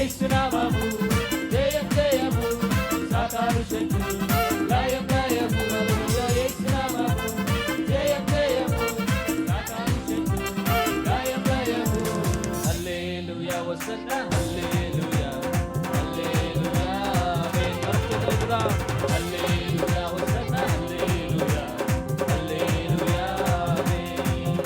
యేసునామము జయం జయము సాతాను శక్తులు లయం లయము హల్లెలూయా యేసునామము జయం జయము సాతాను శక్తులు లయం లయము హల్లెలూయా హోసన్నా హల్లెలూయా హల్లెలూయా ఆమేన్ వర్షిద్దాం హల్లెలూయా హోసన్నా హల్లెలూయా హల్లెలూయా ఆమేన్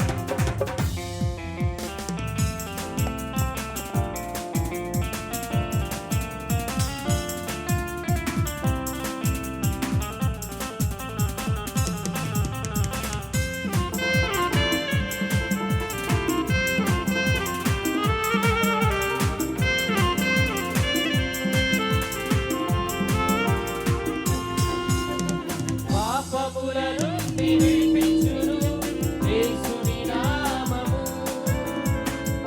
పాపముల నుండి విడిపించును యేసుని నామము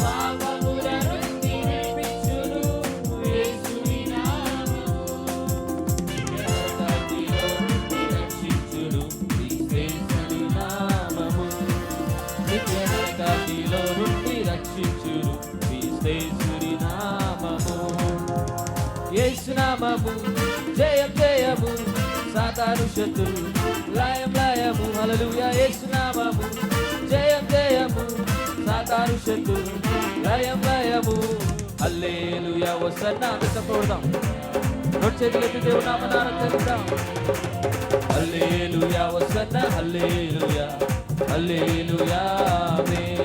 పాపముల నుండి విడిపించును యేసుని నామము నరకములో నుండి రక్షించును యేసుని నామము నరకములో నుండి రక్షించును యేసుని నామము యేసునామము జయం జయము సాతాను శత్రులు లయం లయము హల్లెలూయా యేసునామము జయం జయము సాతాను శత్రులు లయం లయము హల్లెలూయా హోసన్నా చెప్పొద్దాం నోట్ చేతులెత్తి దేవుని నామమున చెప్తాం హల్లెలూయా హోసన్నా హల్లెలూయా హల్లెలూయా ఆమేన్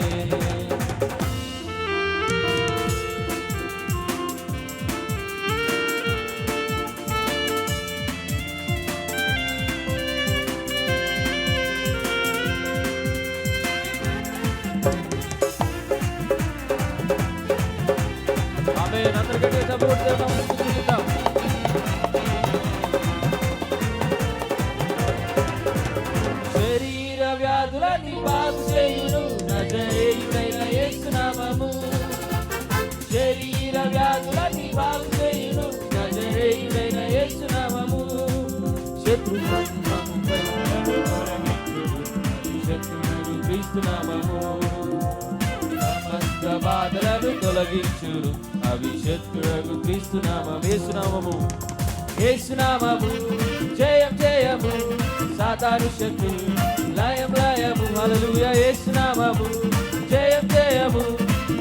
ఆమేన్ అందరికీ సపోర్ట్ చేద్దాం చూద్దాం శరీర వ్యాధులని బాగు చేయును నజరేయుడైన యేసునామము శరీర వ్యాధులని బాగు చేయును నజరేయుడైన యేసునామము శత్రు నామముపై శత్రువును క్రీస్తునామము సమస్త బాధలను తొలగించును అవి శత్రువుకు క్రీస్తునామము యేసునామము యేసునామము జయం జయము సాతాను శక్తులు లయం లయము హల్లెలూయా యేసునామము జయం జయము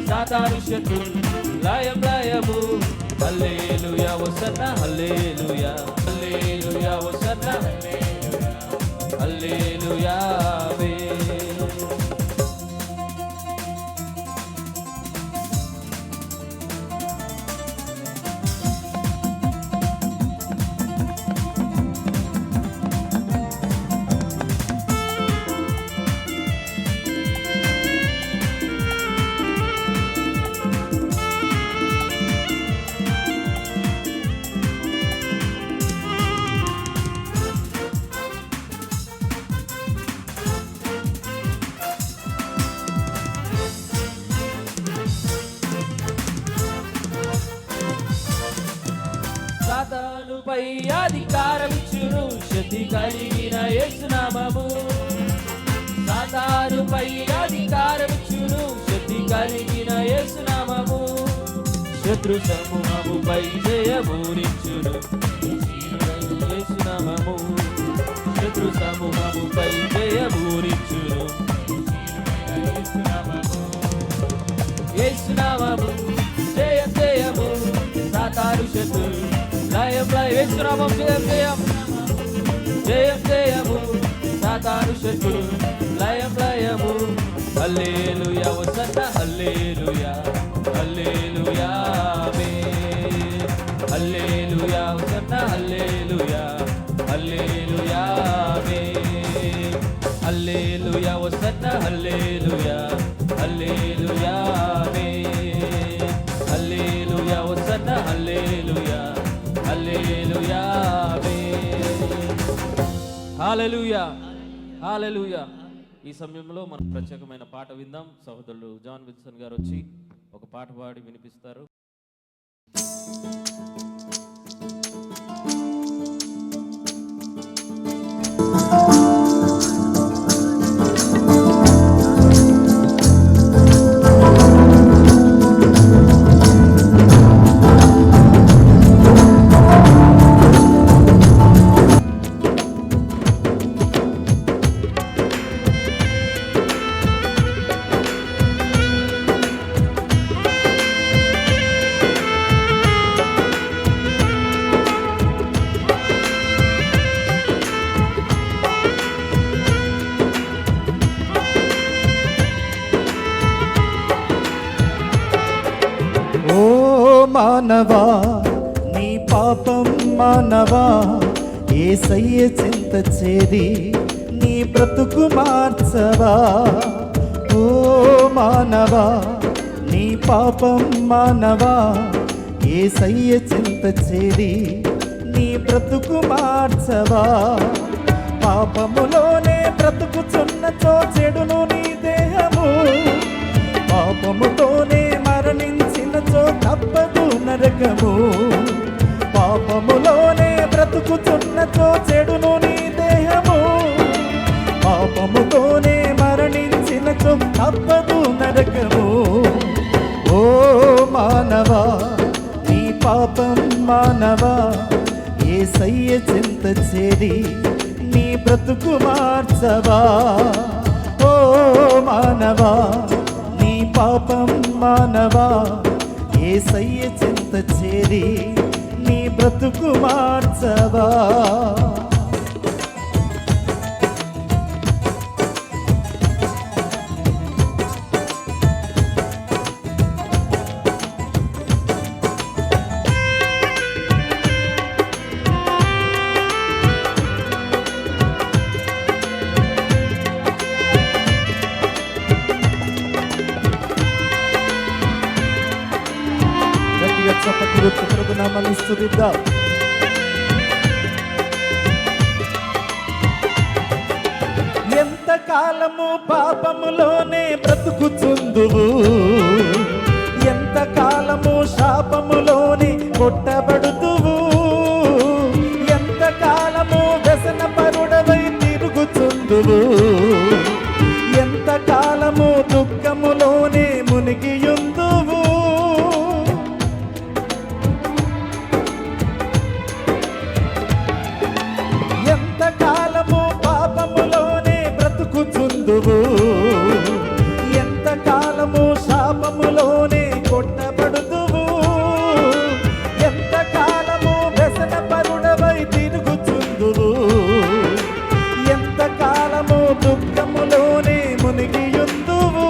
సాతాను శక్తులు లయం లయము హల్లెలూయా హోసన్నా హల్లెలూయా హల్లెలూయా హోసన్నా హల్లెలూయా ఆమేన్ సాతానుపై అధికారమిచ్చును శక్తి కలిగిన యేసునామము సాతానుపై అధికారమిచ్చును శక్తి కలిగిన యేసునామము శత్రు సమూహముపై జయమునిచ్చును యేసునామము శత్రు సమూహముపై జయమునిచ్చును యేసునామము జయం జయము సాతాను శత్రులు లయం లయం యేసునామం జయం జయం జయం జయము సాతాను శత్రులు లయం లయము హల్లెలూయా హోసన్నా హల్లెలూయా హల్లెలూయా ఆమేన్ హల్లెలూయా హోసన్నా హల్లెలూయా హల్లెలూయా ఆమేన్ హల్లెలూయా హోసన్నా హల్లెలూయా హల్లెలూయా ఆమేన్ హల్లెలూయా హోసన్నా హల్లెలూయా హల్లెలూయా ఆమేన్ హల్లెలూయా హల్లెలూయా ఈ సమయంలో మనం ప్రత్యేకమైన పాట విందాం సహోదరుడు జాన్ విల్సన్ గారు వచ్చి ఒక పాట పాడి వినిపిస్తారు మానవా నీ పాపం మానవా యేసయ్య చింత చేరి నీ బ్రతుకు మార్చవా. ఓ మానవా నీ పాపం మానవా యేసయ్య చింత చేరి నీ బ్రతుకు మార్చవా. పాపములోనే బ్రతుకుచున్నచో చెడును నీ దేహము, పాపముతోనే మరణించినచో తప్పదు నరకము. పాపములోనే బ్రతుకుచున్నచో చెడును నీ దేహము, పాపముతోనే మరణించినచో తప్పదు నరకము. ఓ మానవా నీ పాపం మానవా యేసయ్య చింత చేరి నీ బ్రతుకు మార్చవా. ఓ మానవా నీ పాపం మానవా యేసయ్య చింత చేరి నీ బ్రతుకు మార్చవా. చప్పటి గుర్తు ప్రభునామాన్ని స్తుతిద్దాం. ఎంత కాలము పాపములోనే బ్రతుకుచుందువు, ఎంత కాలము శాపములోనే కొట్టబడుతువు, ఎంత కాలము వ్యసన పరుడవై తిరుగుచుందువు, ఎంత కాలము దుఃఖములోనే మునిగియుందువు. ఎంత కాలము శాపములోనే కొట్టబడుదువు, ఎంత కాలము వ్యసన పరుడవై తిరుగుచుందువు, ఎంత కాలము దుఃఖములోనే మునిగియుందువు.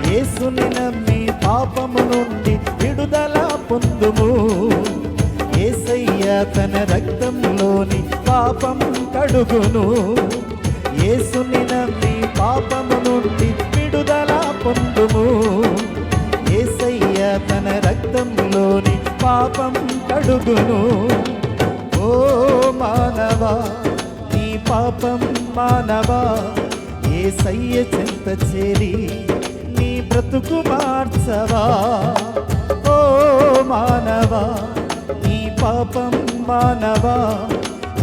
యేసుని నమ్మి పాపము నుండి విడుదల పొందుము, యేసయ్య తన రక్తంలోని పాపం కడుగును. యేసుని నమ్మి పాపము నుండి విడుదల పొందుము, యేసయ్య తన రక్తంలోని పాపం కడుగును. ఓ మానవా నీ పాపం మానవా యేసయ్య చింత చేరి నీ బ్రతుకు మార్చవా. ఓ మానవా నీ పాపం మానవా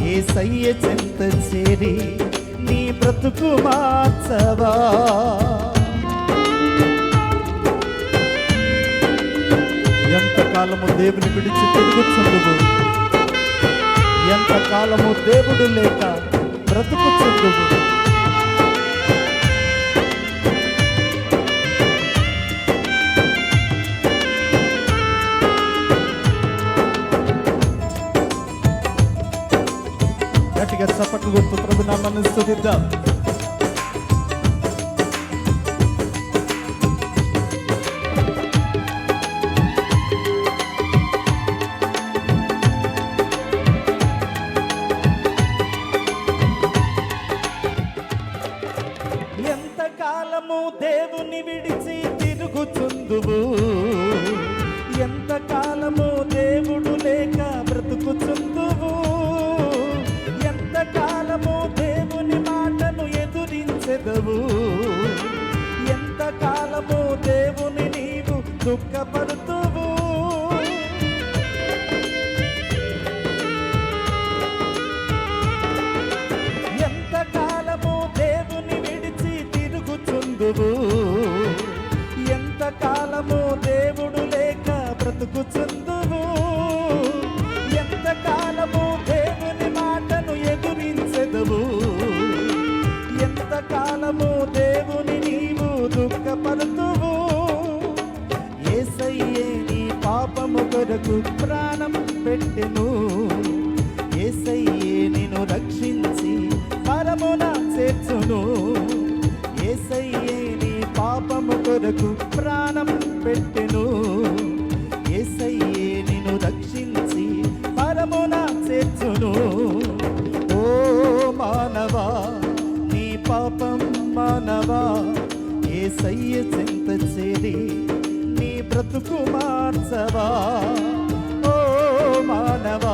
యేసయ్య చింత చేరి నీ బ్రతుకు మార్చవా. ఎంతకాలము దేవుని విడిచి తిరుగుచుందువు, ఎంతకాలము దేవుడు లేక బ్రతుకుచుందువు. గట్టిగా చప్పట్లు కొడుతూ ప్రభునామాన్ని స్తుతిద్దాం. ఎంతకాలము దేవుని విడిచి తిరుగుచుందువు, ఎంతకాలము దేవుడు లేక బ్రతుకుచుందువు, ఎంతకాలము దేవుని మాటను ఎదురించెదవు, ఎంతకాలము దేవుని నీవు దుఃఖపడుతువు. ఎంతకాలము దేవుని విడిచి తిరుగుచుందువు, ఎంతకాలము దేవుడు లేక బ్రతుకుచుందువు, ఎంతకాలము దేవుని మాటను ఎదురించెదవు, ఎంతకాలము దేవుని నీవు దుఃఖపడుతువు. యేసయ్యే నీ పాపము కొరకు ప్రాణం పెట్టెను, యేసయ్యే నిన్ను రక్షించి పరమున చేర్చును, యేసయ్యే నీ పాపము కొరకు ప్రాణం పెట్టెను, యేసయ్య చింత చేరి నీ బ్రతుకు మార్చవా. ఓ మానవా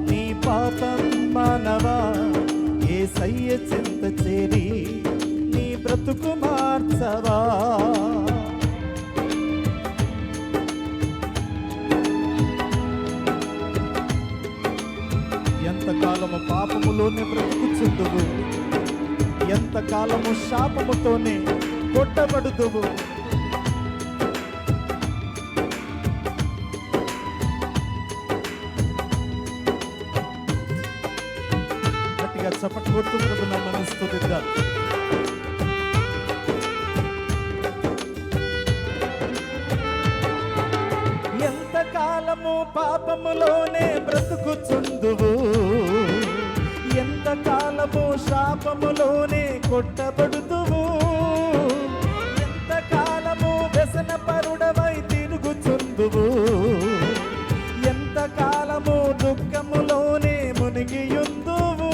నీ పాపం మానవా, యేసయ్య చింత చేరి నీ బ్రతుకు మార్చవా. ఎంతకాలము పాపములోనే బ్రతుకుచుందువు, ఎంతకాలము శాపముతోనే కొట్టబడుదువు. గట్టిగా చప్పట్లు కొట్టు ప్రభువుని మనం స్తుతిద్దాం. ఎంతకాలము పాపములోనే బ్రతుకుచుందువు, ఎంతకాలము శాపములోనే కొట్టబడుదువు, ఎంతకాలము వ్యసన పరుడవై తిరుగుచుందువు, ఎంతకాలము దుఃఖములోనే మునిగియుందువు.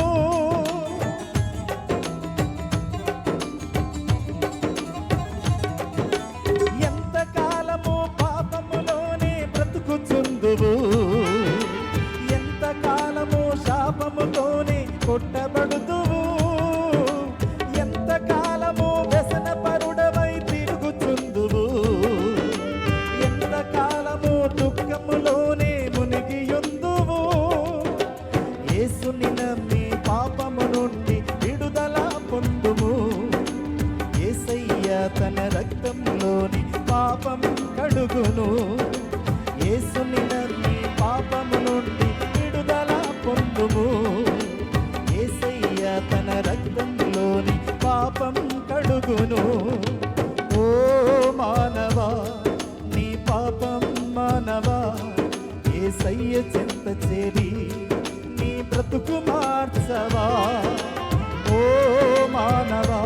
ఎంతకాలము పాపములోనే బ్రతుకుచుందువు, ఎంతకాలము శాపముతోనే కొట్టబడుదువు, ఎంతకాలము వ్యసన పరుడవై తిరుగుచుందువు, ఎంతకాలము దుఃఖములోనే మునిగియుందువు. యేసుని నమ్మి పాపము నుండి విడుదల పొందుము, యేసయ్య తన రక్తంలోని పాపం కడుగును. యేసుని నమ్మి పాపము నుండి విడుదల పొందుము, యేసయ్య తన రక్తంలోని పాపం కడుగును. ఓ మానవా నీ పాపం మానవా, యేసయ్య చింత చేరి నీ బ్రతుకు మార్చవా. ఓ మానవా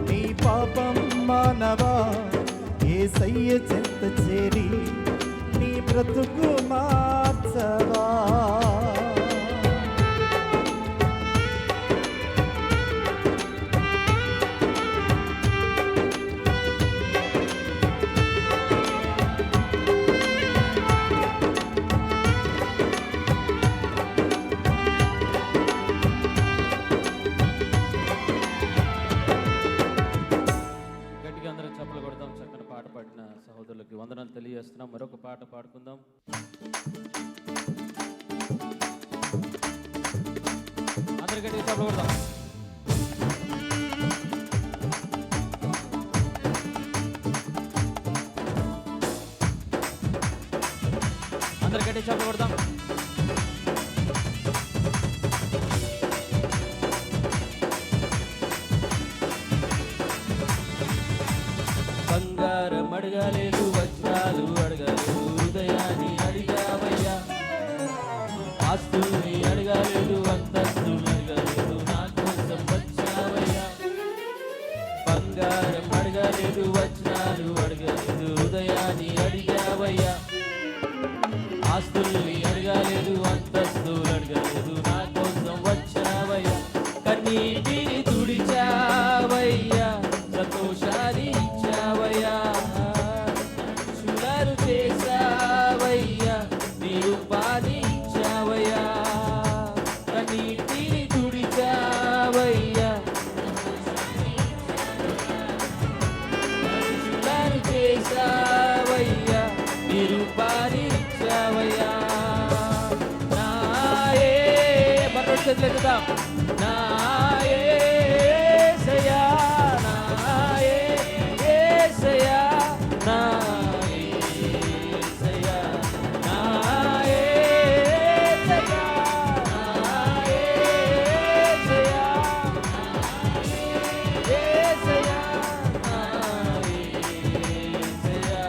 నీ పాపం మానవా, యేసయ్య చింత చేరి నీ బ్రతుకు మార్చవా. గట్టిగా అందరం చప్పలు కొడదాం. చక్కని పాట పాడిన సహోదరులకి వందనాలు తెలియజేస్తున్నాం. మరొక పాట పాడుకుందాం. అందరు గట్టిగా చప్పలు కొడదాం. అందరు గట్టిగా చప్పలు కొడదాం. బంగారం అడగలేదు, వజ్రాలు అడగలేదు, హృదయాన్ని అడిగావయ్యా. ఆస్తుల్ని అడగలేదు, అంతస్తులు అడగలేదు, నా కోసం వచ్చావయ్యా. బంగారం అడగలేదు, వజ్రాలు అడగలేదు, హృదయాన్ని అడిగావయ్యా. ఆస్తుల్ని అడగలేదు, అంతస్తులు అడగలేదు, నా కోసం వచ్చావయ్యా. కన్నీటిని తుడిచావయ్యా, సంతోషాన్ని ఇచ్చావయ్యా. శులారు చేసావయ్యా, నీ రూపాన్ని ఇచ్చావయ్యా. కన్నీటిని తుడిచావయ్యా, శులారు చేసావయ్యా, నీ రూపాన్ని ఇచ్చావయ్యా. నాయే మరొక చేతులెత్తుదాం. నాయే యేసయ్యా, నాయే యేసయ్యా, నాయే యేసయ్యా, నాయే యేసయ్యా, నాయే యేసయ్యా, యేసయ్యా, నాయే యేసయ్యా.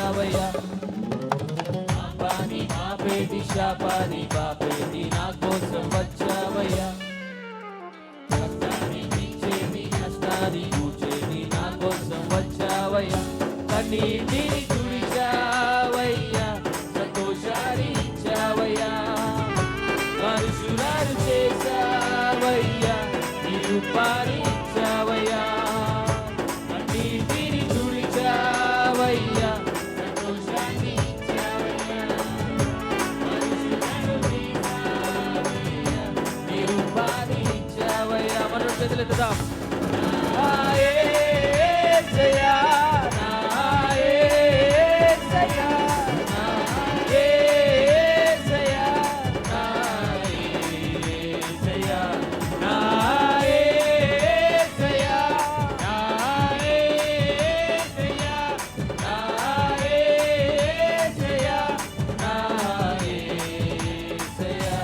వచ్చావయ్యా. పాపాని మాపేటి శాపాని బాపేటి నా కోసం వచ్చావయ్యా. కష్టాన్ని తీర్చేటి నష్టాన్ని కూర్చేటి నా కోసం వచ్చావయ్యా. కన్నీటిని తుడిచావయ్యా, సంతోషాన్ని ఇచ్చావయ్యా. మనుషులారు చేశావయ్యా, నీ రూపాన్ని ఇచ్చావయ్యా. కన్నీటిని తుడిచావయ్యా, సంతోషాన్ని ఇచ్చావయ్యా. మనుషులారు చేశావయ్యా, నీ రూపాన్ని ఇచ్చావయ్యా. మనం చేతులెత్తుదాం. నా యేసయ్యా, నా యేసయ్యా, నా యేసయ్యా, నా యేసయ్యా, నా యేసయ్యా, నా యేసయ్యా, నా యేసయ్యా, నా యేసయ్యా.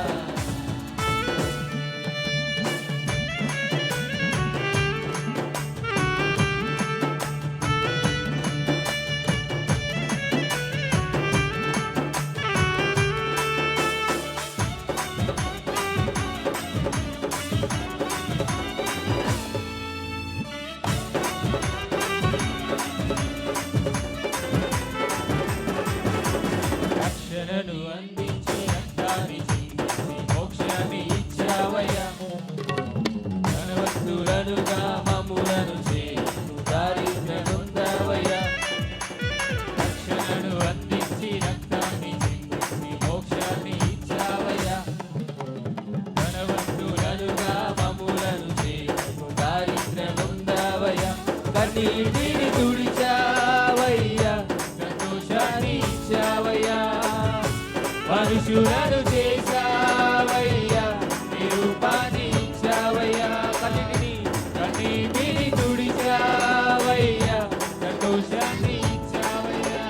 రక్షణను అందించే రక్తాన్ని చిందించి మోక్షాన్ని ఇచ్చావయ్యా. ధనవంతులనుగా మమ్ములను చేస్తూ దారిద్ర్యముందావయ్యా. రక్షణను అందించి రక్తాన్ని చిందించి మోక్షాన్ని ఇచ్చావయ్యా. ధనవంతులనుగా మమ్ములను చేస్తూ దారిద్ర్యముందావయ్యా. కన్నీటిని తుడిచావయ్యా, సంతోషాన్ని ఇచ్చావయ్యా. మనుషులను చేశావయ్యా, నీ రూపాన్ని ఇచ్చావయ్యా. కన్నీటిని తుడిచావయ్యా, సంతోషాన్ని ఇచ్చావయ్యా.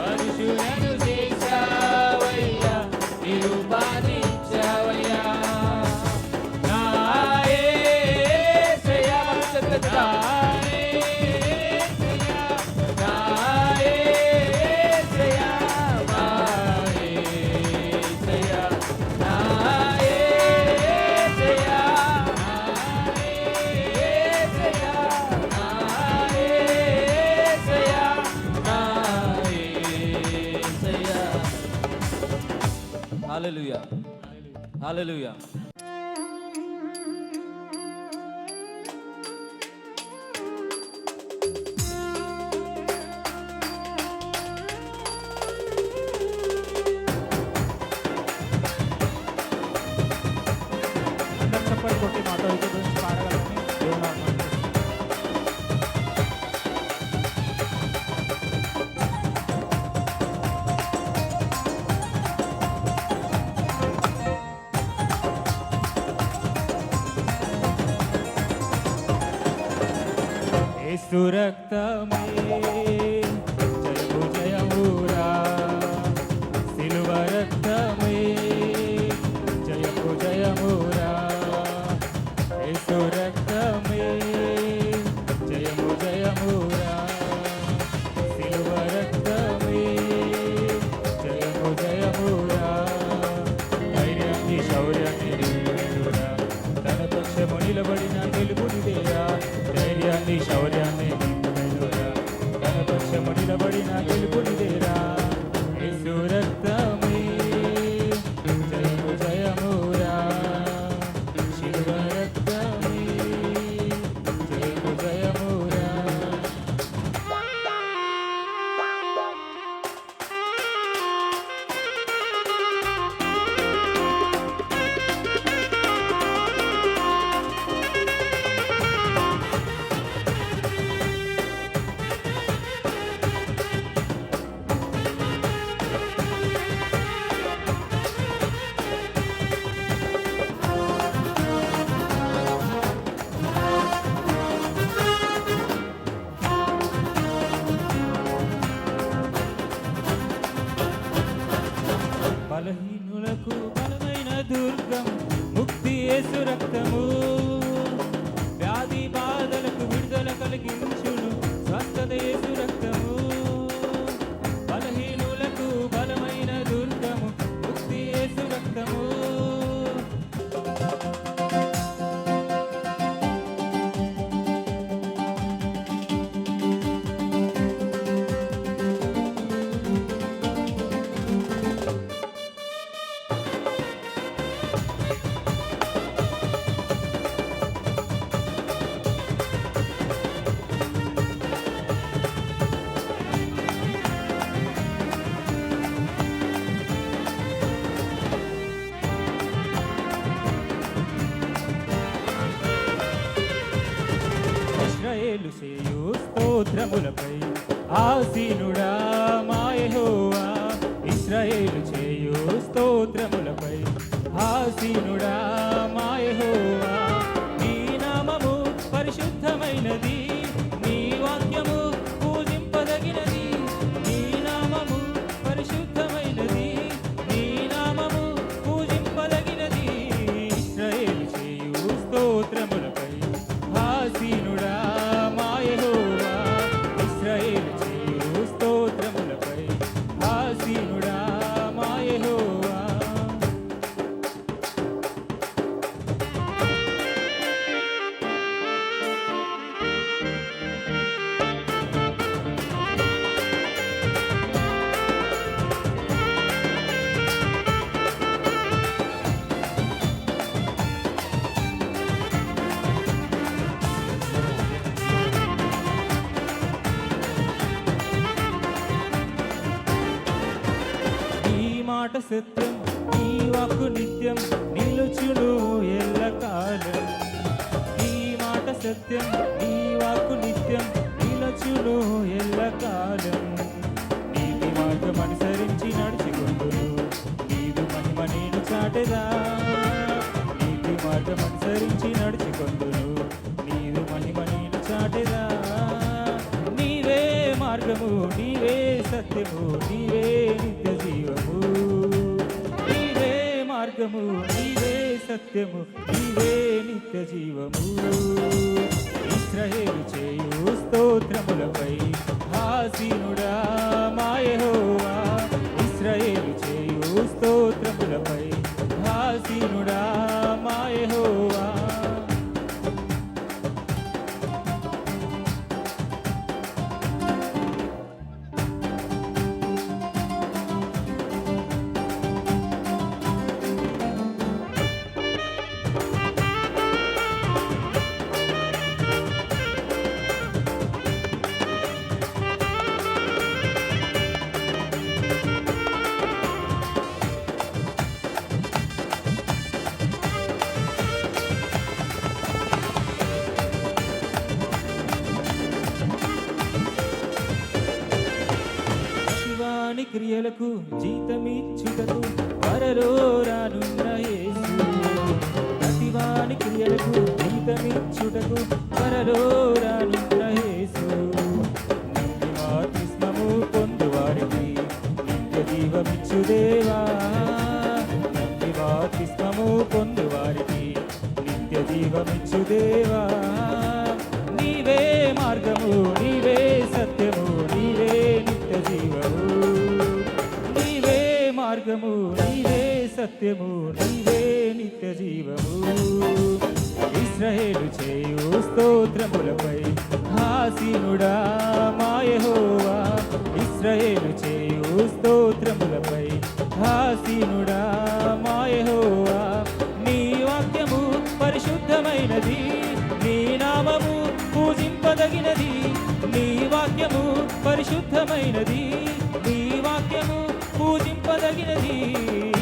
మనుషులను చేశావయ్యా, నీ రూపాన్ని ఇచ్చావయ్యా. నా యేసయ్యా, నా యేసయ్యా, నా యేసయ్యా, నా యేసయ్యా, నా యేసయ్యా, నా యేసయ్యా, నా యేసయ్యా. హల్లెలూయా, హల్లెలూయా. అందరు చప్పట్లు కొట్టి మాతో ఇది గురించి పాడగలని దేవుని ఆహ్వానిస్తున్నాను. యేసు రక్తమే జయము జయమురా, సిలువ రక్తమే జయము జయమురా. యేసు రక్తమే జయము జయమురా, సిలువ రక్తమే జయము జయమురా. ధైర్యాన్ని శౌర్యాన్ని నిలువెనురా, తన పక్షము నిలబడిన నిలుపునిదేరా. ధైర్యాన్ని శౌర్యాన్ని నిలువెనురా, తన పక్షము నిలబడిన నిలుపునిదేరా. యేసు రక్తమే జయము జయమురా, శిలువ రక్తమే జయము జయమురా. ఇశ్రాయేలు చేయు స్తోత్రములపై ఆసీనుడా మా యెహోవా. ఇశ్రాయేలు చేయు స్తోత్రములపై ఆసీనుడా మా యెహోవా. నీ నామము పరిశుద్ధమైనది, నీ వాక్యము పూజింపదగినది. నీ నామము పరిశుద్ధమైనది, నీ నామము పూజింపదగినది. ఇశ్రాయేలు చేయు స్తోత్రములపై ఆసీనుడా మా యెహోవా. ఇశ్రాయేలు చేయు స్తోత్రములపై ఆసీనుడా మా యెహోవా. నీ మాట సత్యం, నీ వాక్కు నిత్యం నిలుచును ఎల్లకాలం. నీ మాట సత్యం, నీ వాక్కు నిత్యం నిలుచును ఎల్లకాలం. నీతి మార్గం అనుసరించి నడుచుకుందును, నీదు మహిమ నేను చాటెదా. నీతి మార్గం అనుసరించి నడుచుకుందును, నీదు మహిమ నేను చాటెదా. నీవే మార్గము, నీవే సత్యము, నీవే నిత్య జీవము. నీవే మార్గము, నీవే సత్యము, నీవే నిత్య జీవము. ఇశ్రాయేలు చేయు స్తోత్రములపై ఆసీనుడా మా యెహోవా. ఇశ్రాయేలు చేయు స్తోత్రములపై ఆసీనుడా మా యెహోవా. శివాని క్రియలకు జీతమిచ్చుటకు త్వరలో రానున్న యేసు. ప్రతివాని క్రియలకు జీతమిచ్చుటకు త్వరలో రానున్న యేసు. నంది బాప్తిస్మము పొందువారికి నిత్య జీవమిచ్చు దేవా. నంది బాప్తిస్మము పొందువారికి నిత్య జీవమిచ్చు దేవా. నీవే మార్గము, నీవే సత్యము, నీవే నిత్య జీవము. నీవే మార్గము, నీవే సత్యము, నీవే నిత్య జీవము. ఇశ్రాయేలు చేయు స్తోత్రములపై ఆసీనుడా మా యెహోవా. ఇశ్రాయేలు చేయు స్తోత్రములపై ఆసీనుడా మా యెహోవా. నీ వాక్యము పరిశుద్ధమైనది, నీ నామము పూజింపదగినది. నీ వాక్యము పరిశుద్ధమైనది, నీ వాక్యము పూజింపదగినది.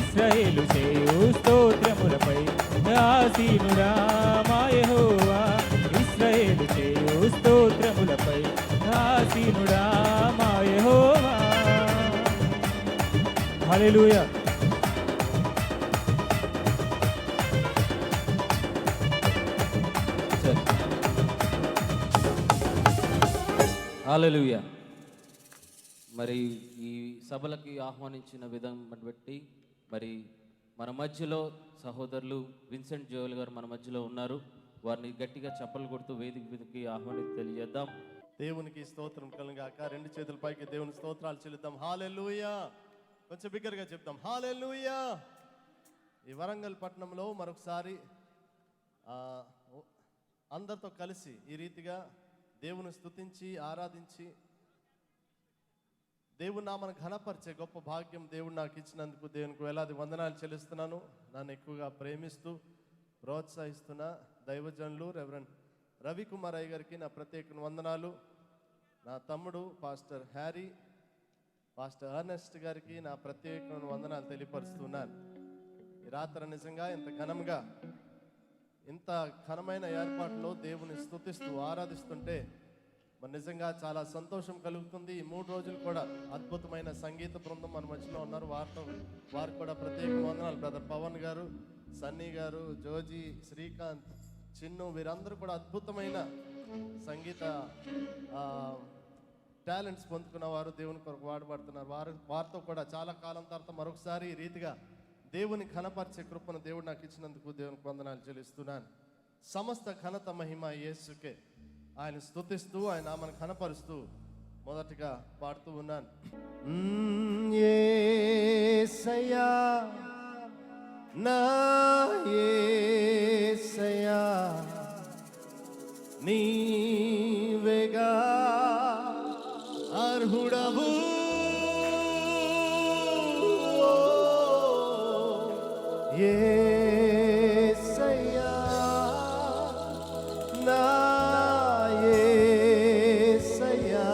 ఇశ్రాయేలు చేయు స్తోత్రములపై ఆసీనుడా మా యెహోవా. ఇశ్రాయేలు చేయు స్తోత్రములపై ఆసీనుడా మా యెహోవా. హల్లెలూయా. హల్లెలూయా. మరి ఈ సభలకి ఆహ్వానించిన విధానం బట్టి మరి మన మధ్యలో సహోదరులు విన్సెంట్ జోయల్ గారు మన మధ్యలో ఉన్నారు. వారిని గట్టిగా చప్పలు కొడుతూ వేదిక మీదకి ఆహ్వానించి తెలియజేద్దాం. దేవునికి స్తోత్రం కలుగాక. రెండు చేతుల పైకి దేవుని స్తోత్రాలు చెల్లిద్దాం. హల్లెలూయా. కొంచెం బిగ్గరగా చెప్దాం హల్లెలూయా. ఈ వరంగల్ పట్టణంలో మరొకసారి అందరితో కలిసి ఈ రీతిగా దేవుని స్తుతించి ఆరాధించి దేవుని నామను ఘనపరిచే గొప్ప భాగ్యం దేవుడు నాకు ఇచ్చినందుకు దేవునికి వేలాది వందనాలు చెల్లిస్తున్నాను. నన్ను ఎక్కువగా ప్రేమిస్తూ ప్రోత్సహిస్తున్న దైవజనులు రెవరెండ్ రవికుమార్ అయ్య గారికి నా ప్రత్యేక వందనాలు. నా తమ్ముడు పాస్టర్ హ్యారీ, పాస్టర్ అర్నెస్ట్ గారికి నా ప్రత్యేక వందనాలు తెలియపరుస్తున్నాను. ఈ రాత్రి నిజంగా ఇంత ఘనంగా ఇంత ఘనమైన ఏర్పాటులో దేవుని స్తుతిస్తూ ఆరాధిస్తుంటే మరి నిజంగా చాలా సంతోషం కలుగుతుంది. ఈ 3 రోజులు కూడా అద్భుతమైన సంగీత బృందం మన మధ్యలో ఉన్నారు. వారు కూడా ప్రత్యేక వందనాలు. బ్రదర్ పవన్ గారు, సన్నీ గారు, జోజీ, శ్రీకాంత్, చిన్ను, వీరందరూ కూడా అద్భుతమైన సంగీత టాలెంట్స్ పొందుకున్న వారు, దేవుని కొరకు వాడబడుతున్నారు. వారితో కూడా చాలా కాలం తర్వాత మరొకసారి ఈ రీతిగా దేవుని ఘనపరిచే కృపను దేవుడు నాకు ఇచ్చినందుకు దేవునికి వందనాలు చెల్లిస్తున్నాను. సమస్త ఘనత మహిమ యేసుకే. ఆయన స్తుతిస్తూ ఆయన నామను ఘనపరుస్తూ మొదటిగా పాడుతూ ఉన్నాను. యేసయ్యా నా యేసయ్యా నీవేగా అర్హుడవు యేసయ్యా నా యేసయ్యా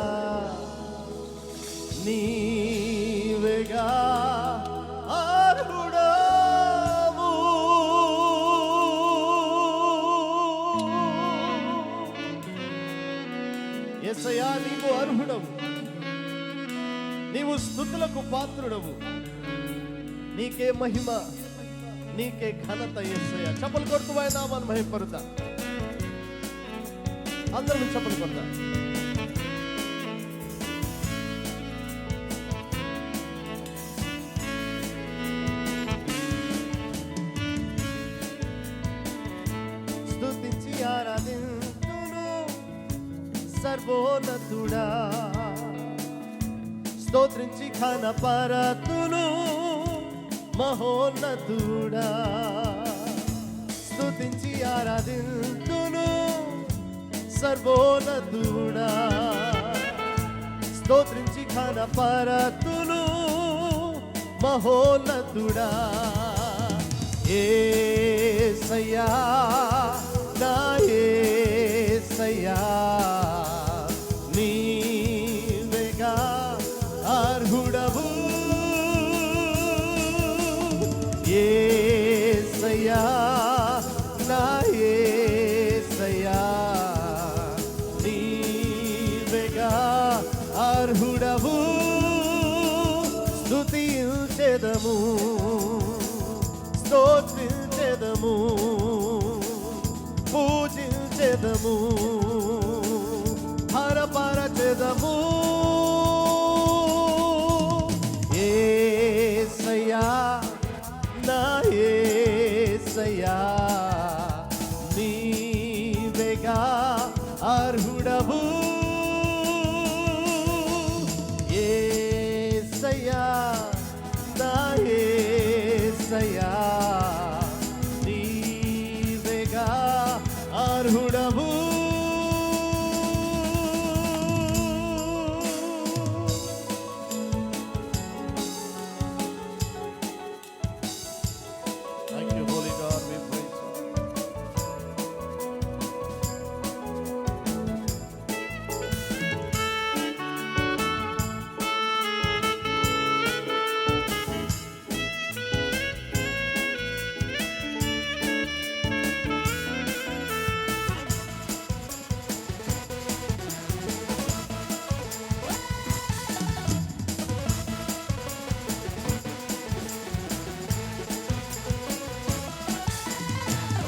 నీవేగా అర్హుడవు. యేసయ్యా నీవు అర్హుడవు, నీవు స్తుతులకు పాత్రుడవు. నీకే మహిమ, నీకే ఘనత యేసయ్యా. చప్పలు కొడుతూ ఆయన నామాన్ని మహిమపరుద్దాం. అందరూ చప్పలు కొడతాం. స్తుతించి ఆరాధింతును సర్వోన్నతుడా, స్తోత్రించి ఘనపరతును మహోన్నతుడా. స్తుతించి ఆరాధింతును సర్వోన్నతుడా, స్తోత్రించి ఘనపరతును మహోన్నతుడా. యేసయ్యా నా యేసయ్యా నీవేగా అర్హుడవు. యేసయ్యా నా యేసయ్యా నీవేగా అర్హుడవు. స్తుతించెదము స్తోత్రించెదము పూజించెదము హరపరచెదము. యేసయ్యా నా యేసయ్యా నీవేగా అర్హుడవు. యేసయ్యా నా యేసయ్యా నీవేగా అర్హుడవు. Thank you, Holy God, we praise you.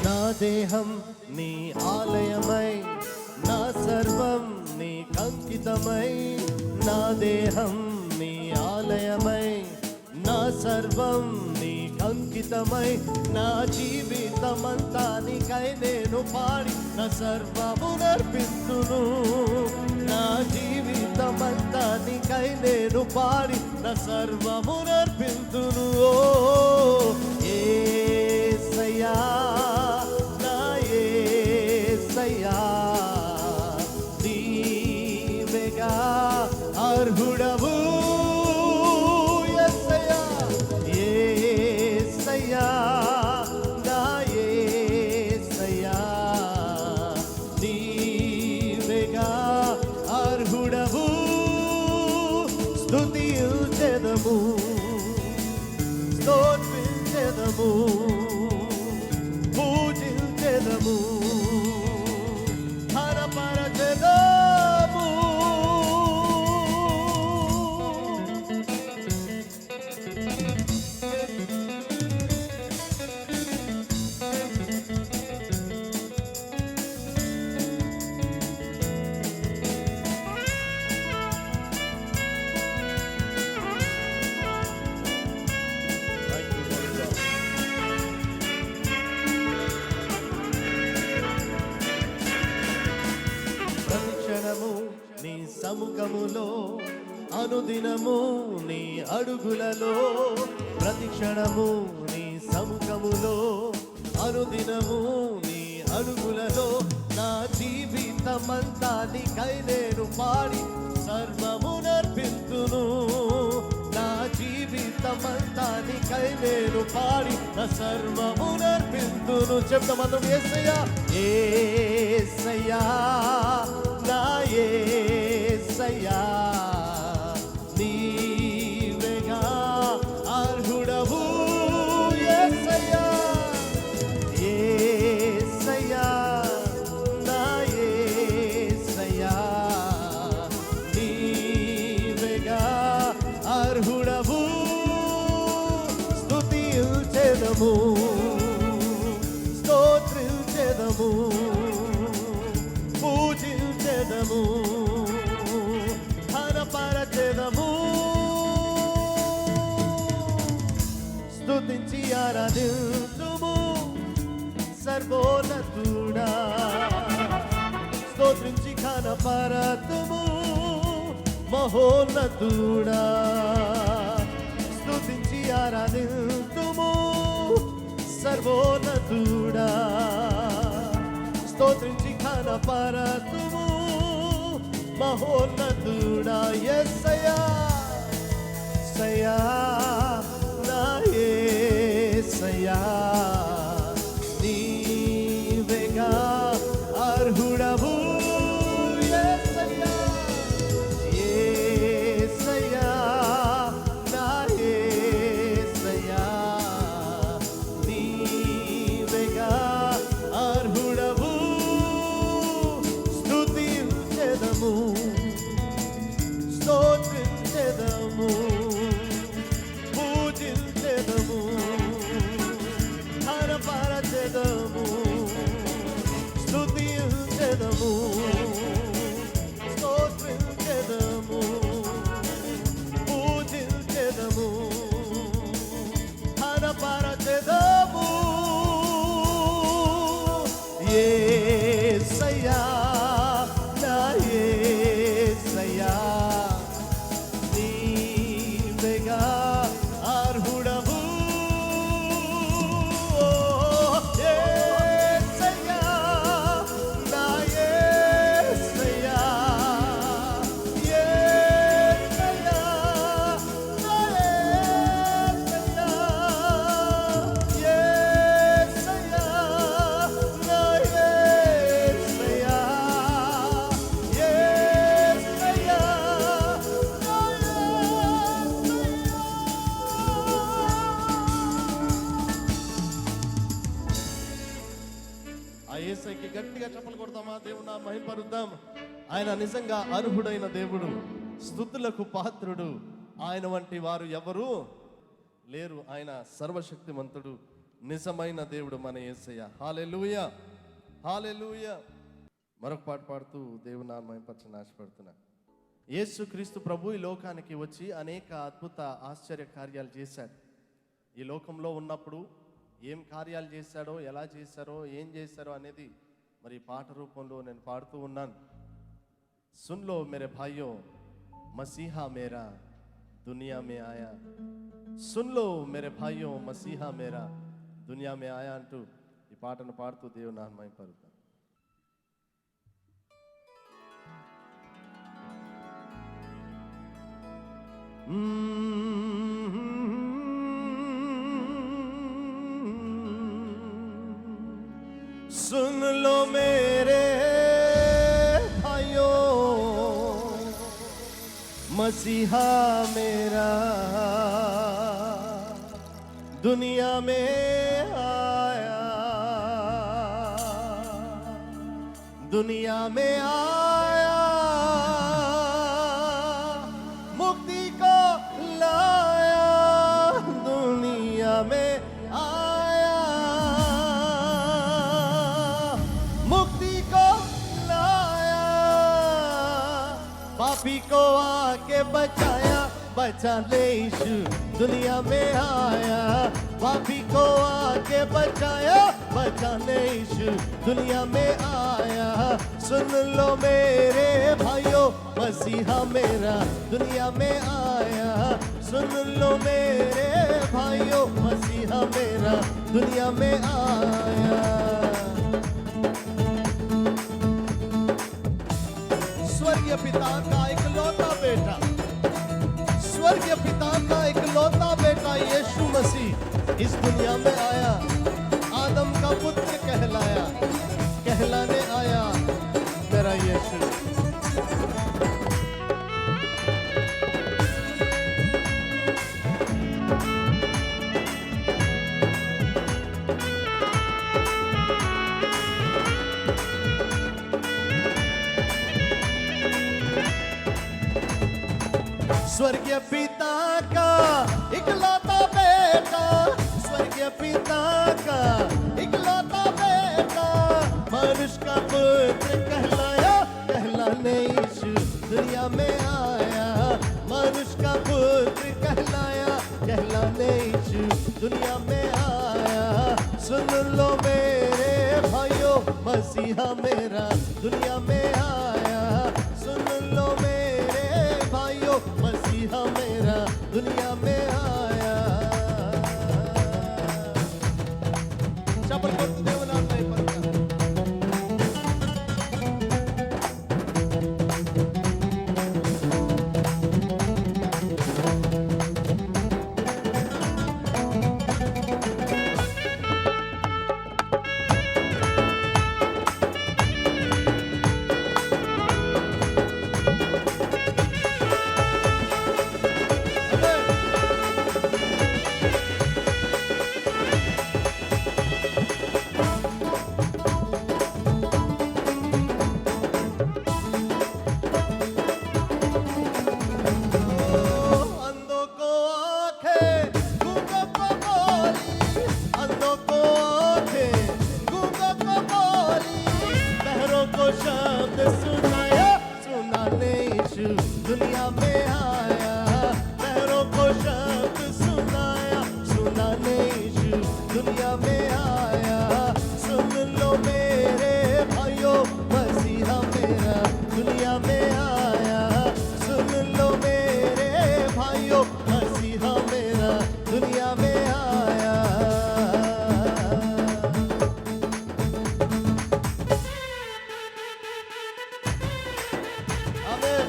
నా దేహం నీ ఆలయమై, నా సర్వం నీ కంకితమై. నా దేహం నీ ఆలయమై, నా సర్వం నీ కంకితమై. నా జీవితమంతా నీకై నేను పాడి నా సర్వమునర్పింతును. నా జీవితమంతా నీకై నేను పాడి నా సర్వమునర్పింతును. ఓ యేసయ్యా నా యేసయ్యా నీవేగా అర్హుడవు. యేసయ్యా యేసయ్యా నా యేసయ్యా నీవేగా అర్హుడవు. స్తుతించెదము స్తోత్రించెదము పూజించెదము క్షణము నీ సముఖములో, అనుదినము నీ అడుగులలో, ప్రతి క్షణము నీ సముఖములో, అనుదినము నీ అడుగులలో, నా జీవితమంతా నీకై నేను పాడి సర్వమునర్పింతును. నా జీవితమంతా నీకై నేను పాడి నా సర్వమునర్పింతును. చెప్తామందరం యేసయ్యా, యేసయ్యా, నా యేసయ్యా, నీవేగా అర్హుడవు. యేసయ్యా, యేసయ్యా, నా యేసయ్యా, నీవేగా అర్హుడవు. స్తుతించెదము, స్తోత్రించెదము, పూజించెదము, ఘనపరచెదము. స్తుతించి ఆరాధించుము సర్వోన్నతుడా, స్తోత్రించి ఘనపరతుము మహోన్నతుడా. స్తుతించి ఆరాధించుము సర్వోన్నతుడా, స్తోత్రించి ఘనపరతుము మహోన్నతుడా. యేసయ్యా, సయ్యా, నా యేసయ్యా, నీవేగా అర్హుడవు. యేసయ్యా, యేసయ్యా, నా యేసయ్యా, నీవేగా అర్హుడవు. స్తుతించెదము, స్తోత్రించెదము, పూజించెదము, ఘనపరచెదము. స్తుతించెదము, స్తోత్రించెదము, పూజించెదము, ఘనపరచెదము. యేసయ్యా, నా యేసయ్యా, నీవేగా అర్హుడవు. యేసయ్యా, నా యేసయ్యా, యేసయ్యా, నా యేసయ్యా, యేసయ్యా, నా యేసయ్యా, యేసయ్యా, నా ఆ యేసయ్యకి గట్టిగా చప్పలు కొడతామా? దేవుని నామమున మహిమపరుద్దాం. ఆయన నిజంగా అర్హుడైన దేవుడు, స్తుతులకు పాత్రుడు. ఆయన వంటి వారు ఎవరు లేరు. ఆయన సర్వశక్తిమంతుడు, నిజమైన దేవుడు మన యేసయ్య. హల్లెలూయా, హల్లెలూయా. మరొక పాట పాడుతూ దేవుని నామమున మహిమపరచని ఆశపడుతున్నా. యేసుక్రీస్తు ప్రభు ఈ లోకానికి వచ్చి అనేక అద్భుత ఆశ్చర్య కార్యాలు చేశాడు. ఈ లోకంలో ఉన్నప్పుడు ఏం కార్యాలు చేశాడో, ఎలా చేశారో, ఏం చేశారో అనేది మరి పాట రూపంలో నేను పాడుతూ ఉన్నాను. సున్ లో మేరే భాయ్యో, మసీహా మేరా దునియా మే ఆయా. సున్ లో మేరే భాయ్యో, మసీహా మేరా దునియా మే ఆయా అంటూ ఈ పాటను పాడుతూ దేవుని నామమున మహిమపరుద్దాం. सुन लो मेरे भाइयों, मसीहा मेरा दुनिया में आया, दुनिया में आया, मुक्ति को लाया, दुनिया में आया, मुक्ति को लाया, पापी को आके बचाया, बचा ले यीशु दुनिया में आया, पापी को आके बचाया, बचाने यीशु दुनिया में आया। सुन लो मेरे भाइयों, मसीहा मेरा दुनिया में आया। सुन लो मेरे भाइयों, मसीहा मेरा दुनिया में आया। स्वर्गीय पिता का इकलौता बेटा, स्वर्गीय पिता का इकलौता बेटा यीशु मसीह इस दुनिया में आया। आदम का पुत्र कहलाया, कहलाने आया मेरा यीशु। स्वर्गीय पिता का इकलौता बेटा, स्वर्गीय पिता का इकलौता बेटा, मनुष्य का पुत्र कहलाया, कहलाने यीशु दुनिया में आया। मनुष्य का पुत्र कहलाया, कहलाने यीशु दुनिया में आया। सुन लो मेरे भाइयों, मसीहा मेरा दुनिया में आया। सुन लो मेरे भाइयों, मसीहा मेरा दुनिया में आया। चपल करते देवनाथ नहीं पड़ता। दुनिया में आया, पैरों को शब्द सुनाया, सुनाने यीशु दुनिया में आया। सुन लो मेरे भाइयों, मसीहा मेरा दुनिया में आया। सुन लो मेरे भाइयों, मसीहा मेरा दुनिया में आया। आमीन।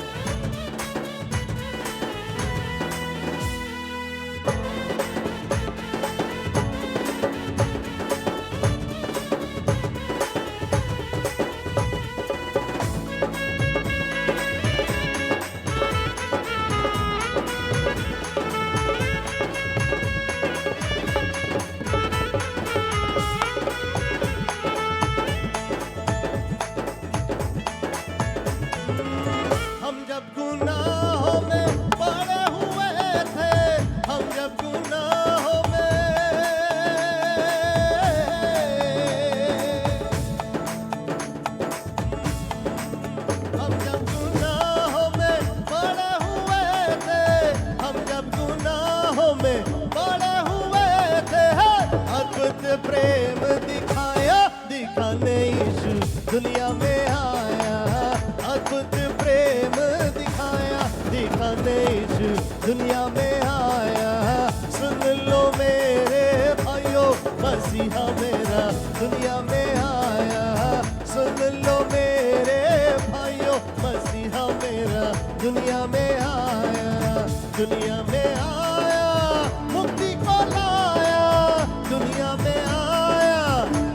हम जब गुनाहों में पड़े हुए थे, हम जब गुनाहों में, हम जब गुनाहों में पड़े हुए थे, हम जब गुनाहों में पड़े हुए थे, अद्भुत प्रेम दिखाया, दिखाने यीशु दुनिया में आया। अद्भुत प्रेम दिखाया, दिखाने यीशु दुनिया में आया। सुन लो मेरे भाइयों, मसीहा मेरा दुनिया में आया। सुन लो मेरे भाइयों, मसीहा मेरा दुनिया में आया। दुनिया में आया, मुक्ति को लाया, दुनिया में आया,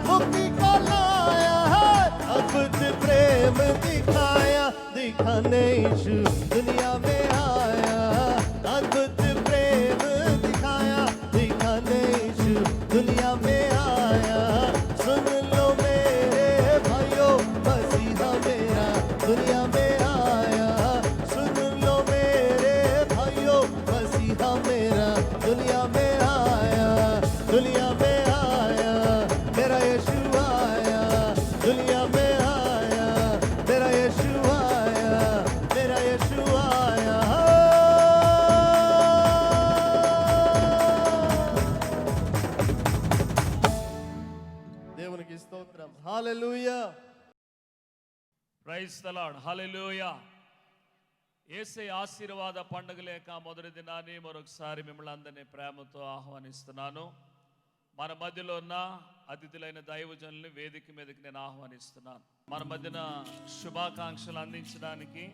मुक्ति को लाया है। अद्भुत प्रेम दिखाया, दिखाने यीशु दुनिया में आया। अद्भुत प्रेम दिखाया, दिखाने यीशु दुनिया में आया। सुन लो मेरे भाइयों, मसीहा मेरा दुनिया में आया। सुन लो मेरे भाइयों, मसीहा मेरा दुनिया में आया। दुनिया में आया, मेरा यीशु आया। दुनिया में आया, मेरा यीशु आया, मेरा यीशु आया। ప్రైజ్ ది లార్డ్, హల్లెలూయా. యేసయ్య ఆశీర్వాద పండుగ లేక మొదటి దినాన్ని మరొకసారి మిమ్మల్ని అందరినీ ప్రేమతో ఆహ్వానిస్తున్నాను. మన మధ్యలో ఉన్న అతిథులైన దైవజనుల్ని వేదిక మీదకి నేను ఆహ్వానిస్తున్నాను. మన మధ్యన శుభాకాంక్షలు అందించడానికి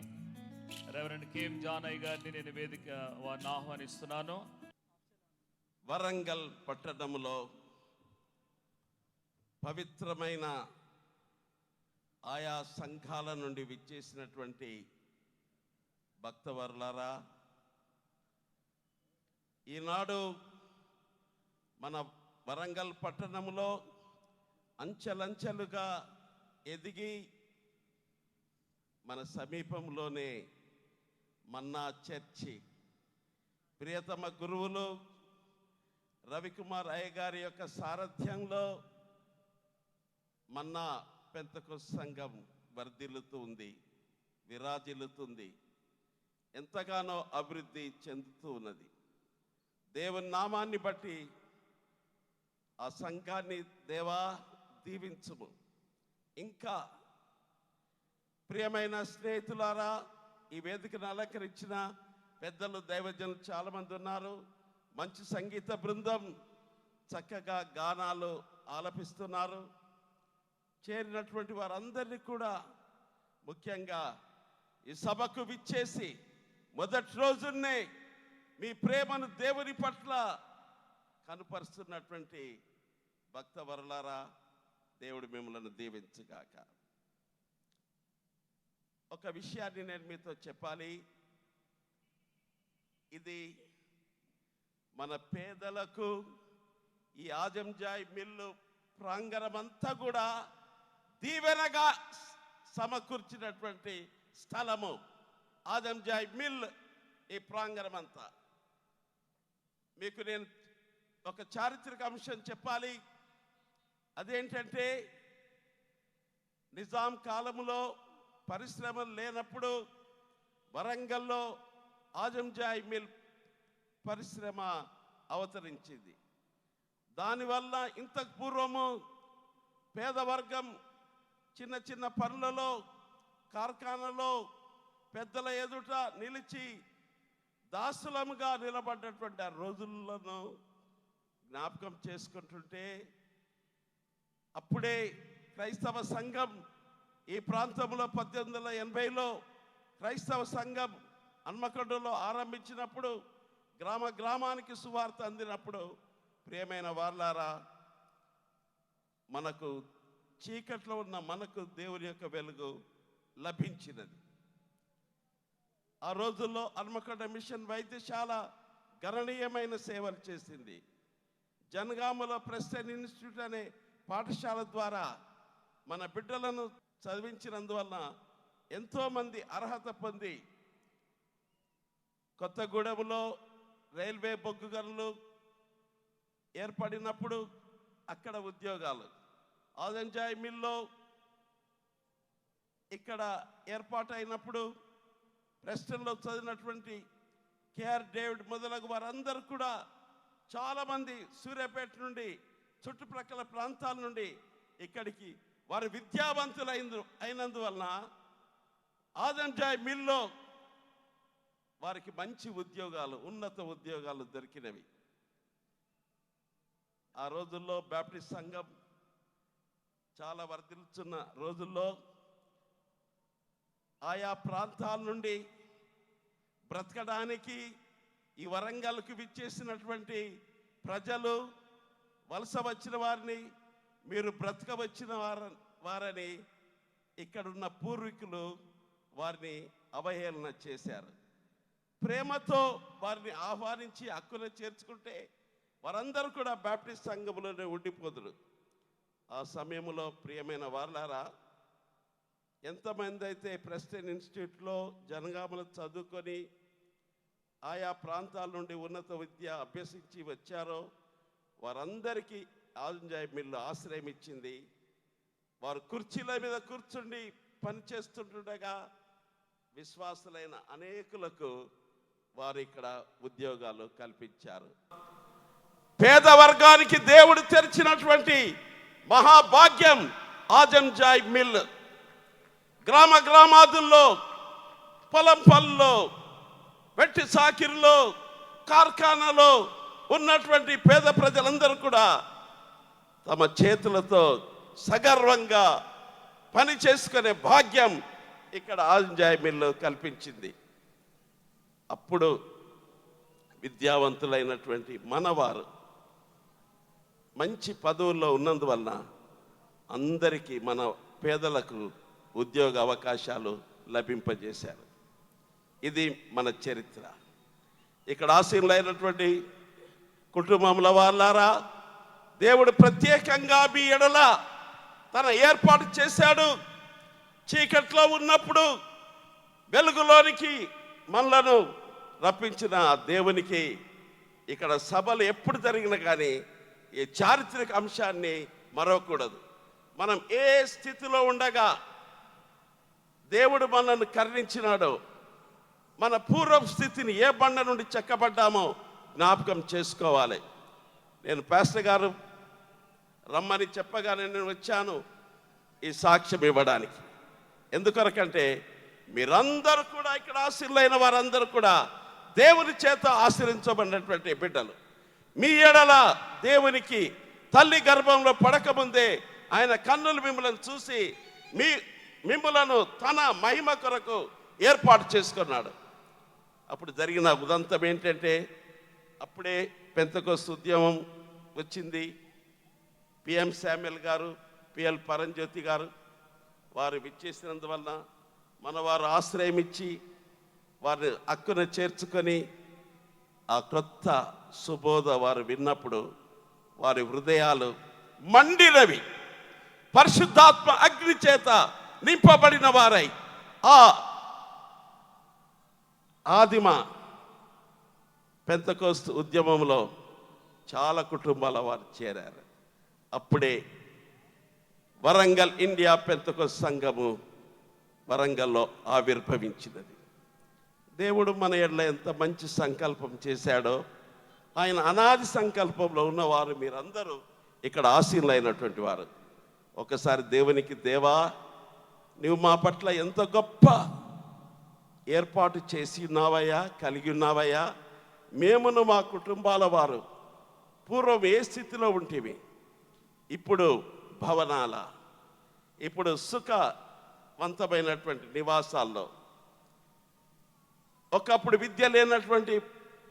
రెవరెండ్ కేఎం జానయ్య గారిని నేను వేదిక వారిని ఆహ్వానిస్తున్నాను. వరంగల్ పట్టణంలో పవిత్రమైన ఆయా సంఘాల నుండి విచ్చేసినటువంటి భక్తవరులారా, ఈనాడు మన వరంగల్ పట్టణంలో అంచెలంచెలుగా ఎదిగి మన సమీపంలోనే మన్నా చర్చి ప్రియతమ గురువులు రవికుమార్ అయ్య గారి యొక్క సారథ్యంలో మన్నా పెంతెకోస్తు సంఘం వర్ధిల్లుతూ ఉంది, విరాజిల్లుతుంది, ఎంతగానో అభివృద్ధి చెందుతూ ఉన్నది. దేవుని నామాన్ని బట్టి ఆ సంఘాన్ని దేవా దీవించుము. ఇంకా ప్రియమైన స్నేహితులారా, ఈ వేదికను అలంకరించిన పెద్దలు దైవజనులు చాలామంది ఉన్నారు. మంచి సంగీత బృందం చక్కగా గానాలు ఆలపిస్తున్నారు. చేరినటువంటి వారందరినీ కూడా, ముఖ్యంగా ఈ సభకు విచ్చేసి మొదటి రోజున్నే మీ ప్రేమను దేవుని పట్ల కనుపరుస్తున్నటువంటి భక్తవరులారా, దేవుడు మిమ్మల్ని దీవించుగాక. ఒక విషయాన్ని నేను మీతో చెప్పాలి. ఇది మన పేదలకు ఈ ఆజంజాయ్ మిల్లు ప్రాంగణమంతా కూడా దీవెనగా సమకూర్చినటువంటి స్థలము ఆజంజాయ్ మిల్. ఈ ప్రాంగణమంతా మీకు నేను ఒక చారిత్రక అంశం చెప్పాలి. అదేంటంటే, నిజాం కాలంలో పరిశ్రమలు లేనప్పుడు వరంగల్లో ఆజంజాయ్ మిల్ పరిశ్రమ అవతరించింది. దానివల్ల ఇంతకు పూర్వము పేదవర్గం చిన్న చిన్న పనులలో, కార్ఖానాలో పెద్దల ఎదుట నిలిచి దాసులముగా నిలబడ్డటువంటి ఆ రోజులను జ్ఞాపకం చేసుకుంటుంటే, అప్పుడే క్రైస్తవ సంఘం ఈ ప్రాంతంలో 1880లో క్రైస్తవ సంఘం హన్మకొండలో ఆరంభించినప్పుడు, గ్రామ గ్రామానికి సువార్త అందినప్పుడు, ప్రియమైన వార్లారా, మనకు చీకట్లో ఉన్న మనకు దేవుని యొక్క వెలుగు లభించినది. ఆ రోజుల్లో హన్మకొండ మిషన్ వైద్యశాల గణనీయమైన సేవలు చేసింది. జనగామలో ప్రెస్టైన్ ఇన్స్టిట్యూట్ అనే పాఠశాల ద్వారా మన బిడ్డలను చదివించినందువలన ఎంతోమంది అర్హత పొంది కొత్తగూడెంలో రైల్వే బొగ్గు గనులు ఏర్పడినప్పుడు అక్కడ ఉద్యోగాలు, ఆజంజాయ్ మిల్లో ఇక్కడ ఏర్పాటైనప్పుడు ప్రెస్టన్లో చదివినటువంటి కేఆర్ డేవిడ్ మొదలగు వారందరూ కూడా చాలామంది సూర్యాపేట నుండి చుట్టుప్రక్కల ప్రాంతాల నుండి ఇక్కడికి వారు విద్యావంతులు అయినందువలన ఆజంజాయ్ మిల్లో వారికి మంచి ఉద్యోగాలు, ఉన్నత ఉద్యోగాలు దొరికినవి. ఆ రోజుల్లో బాప్టిస్ట్ సంఘం చాలా వర్ధిల్లుతున్న రోజుల్లో ఆయా ప్రాంతాల నుండి బ్రతకడానికి ఈ వరంగల్కు విచ్చేసినటువంటి ప్రజలు, వలస వచ్చిన వారిని, మీరు బ్రతక వచ్చిన వారని ఇక్కడున్న పూర్వీకులు వారిని అవహేళన చేశారు. ప్రేమతో వారిని ఆహ్వానించి హక్కును చేర్చుకుంటే వారందరూ కూడా బాప్టిస్ట్ సంఘంలోనే ఉండిపోదురు. ఆ సమయంలో ప్రియమైన వార్లారా, ఎంతమంది అయితే ప్రెస్టైన్ ఇన్స్టిట్యూట్లో జనగామలో చదువుకొని ఆయా ప్రాంతాల నుండి ఉన్నత విద్య అభ్యసించి వచ్చారో వారందరికీ ఆజంజాయ్ మిల్లు ఆశ్రయం ఇచ్చింది. వారు కుర్చీల మీద కూర్చుండి పనిచేస్తుండగా విశ్వాసులైన అనేకులకు వారు ఇక్కడ ఉద్యోగాలు కల్పించారు. పేద వర్గానికి దేవుడు తెరిచినటువంటి మహాభాగ్యం ఆజంజాయ్ మిల్. గ్రామాదుల్లో, పొలం పనుల్లో, వెట్టి సాకిరిలో, కార్ఖానాలో ఉన్నటువంటి పేద ప్రజలందరూ కూడా తమ చేతులతో సగర్వంగా పని చేసుకునే భాగ్యం ఇక్కడ ఆంజనేయ మిల్లు కల్పించింది. అప్పుడు విద్యావంతులైనటువంటి మనవారు మంచి పదవుల్లో ఉన్నందువలన అందరికీ, మన పేదలకు ఉద్యోగ అవకాశాలు లభింపజేశారు. ఇది మన చరిత్ర. ఇక్కడ ఆశీనులైనటువంటి కుటుంబంలో వాళ్ళారా, దేవుడు ప్రత్యేకంగా మీ ఎడల తన ఏర్పాటు చేశాడు. చీకట్లో ఉన్నప్పుడు వెలుగులోనికి మనలను రప్పించిన దేవునికి ఇక్కడ సభలు ఎప్పుడు జరిగినా కానీ ఈ చారిత్రక అంశాన్ని మరవకూడదు. మనం ఏ స్థితిలో ఉండగా దేవుడు మనల్ని కరుణించినాడో, మన పూర్వ స్థితిని ఏ బండ నుండి చెక్కబడ్డామో జ్ఞాపకం చేసుకోవాలి. నేను పాస్టర్ గారు రమ్మని చెప్పగానే నేను వచ్చాను ఈ సాక్ష్యం ఇవ్వడానికి. ఎందుకొరకంటే మీరందరూ కూడా, ఇక్కడ ఆశీర్లైన వారందరూ కూడా దేవుని చేత ఆశీర్వించబడినటువంటి బిడ్డలు. మీ ఎడల దేవునికి తల్లి గర్భంలో పడకముందే ఆయన కన్నులు మిమ్మల్ని చూసి మిమ్మలను తన మహిమ కొరకు ఏర్పాటు చేసుకున్నాడు. అప్పుడు జరిగిన ఉదంతం ఏంటంటే, అప్పుడే పెంతెకోస్తు ఉద్యమం వచ్చింది. పిఎం శామ్యుల్ గారు, పిఎల్ పరంజ్యోతి గారు వారు విచ్చేసినందువలన మనవారు ఆశ్రయం ఇచ్చి వారిని హక్కున చేర్చుకొని ఆ క్రొత్త సుబోధ వారు విన్నప్పుడు వారి హృదయాలు మండినవి. పరిశుద్ధాత్మ అగ్ని చేత నింపబడిన వారై ఆ ఆదిమ పెంతెకోస్తు ఉద్యమంలో చాలా కుటుంబాల వారు చేరారు. అప్పుడే వరంగల్ ఇండియా పెంతెకోస్తు సంఘము వరంగల్లో ఆవిర్భవించినది. దేవుడు మన ఎడల ఎంత మంచి సంకల్పం చేశాడో, ఆయన అనాది సంకల్పంలో ఉన్నవారు మీరందరూ ఇక్కడ ఆశీనులైనటువంటి వారు. ఒకసారి దేవునికి, దేవా నువ్వు మా పట్ల ఎంత గొప్ప ఏర్పాటు చేసి ఉన్నావయ్యా, కలిగి ఉన్నావయ్యా. మేమును మా కుటుంబాల వారు పూర్వం ఏ స్థితిలో ఉంటేవి, ఇప్పుడు భవనాల, ఇప్పుడు సుఖవంతమైనటువంటి నివాసాల్లో, ఒకప్పుడు విద్య లేనటువంటి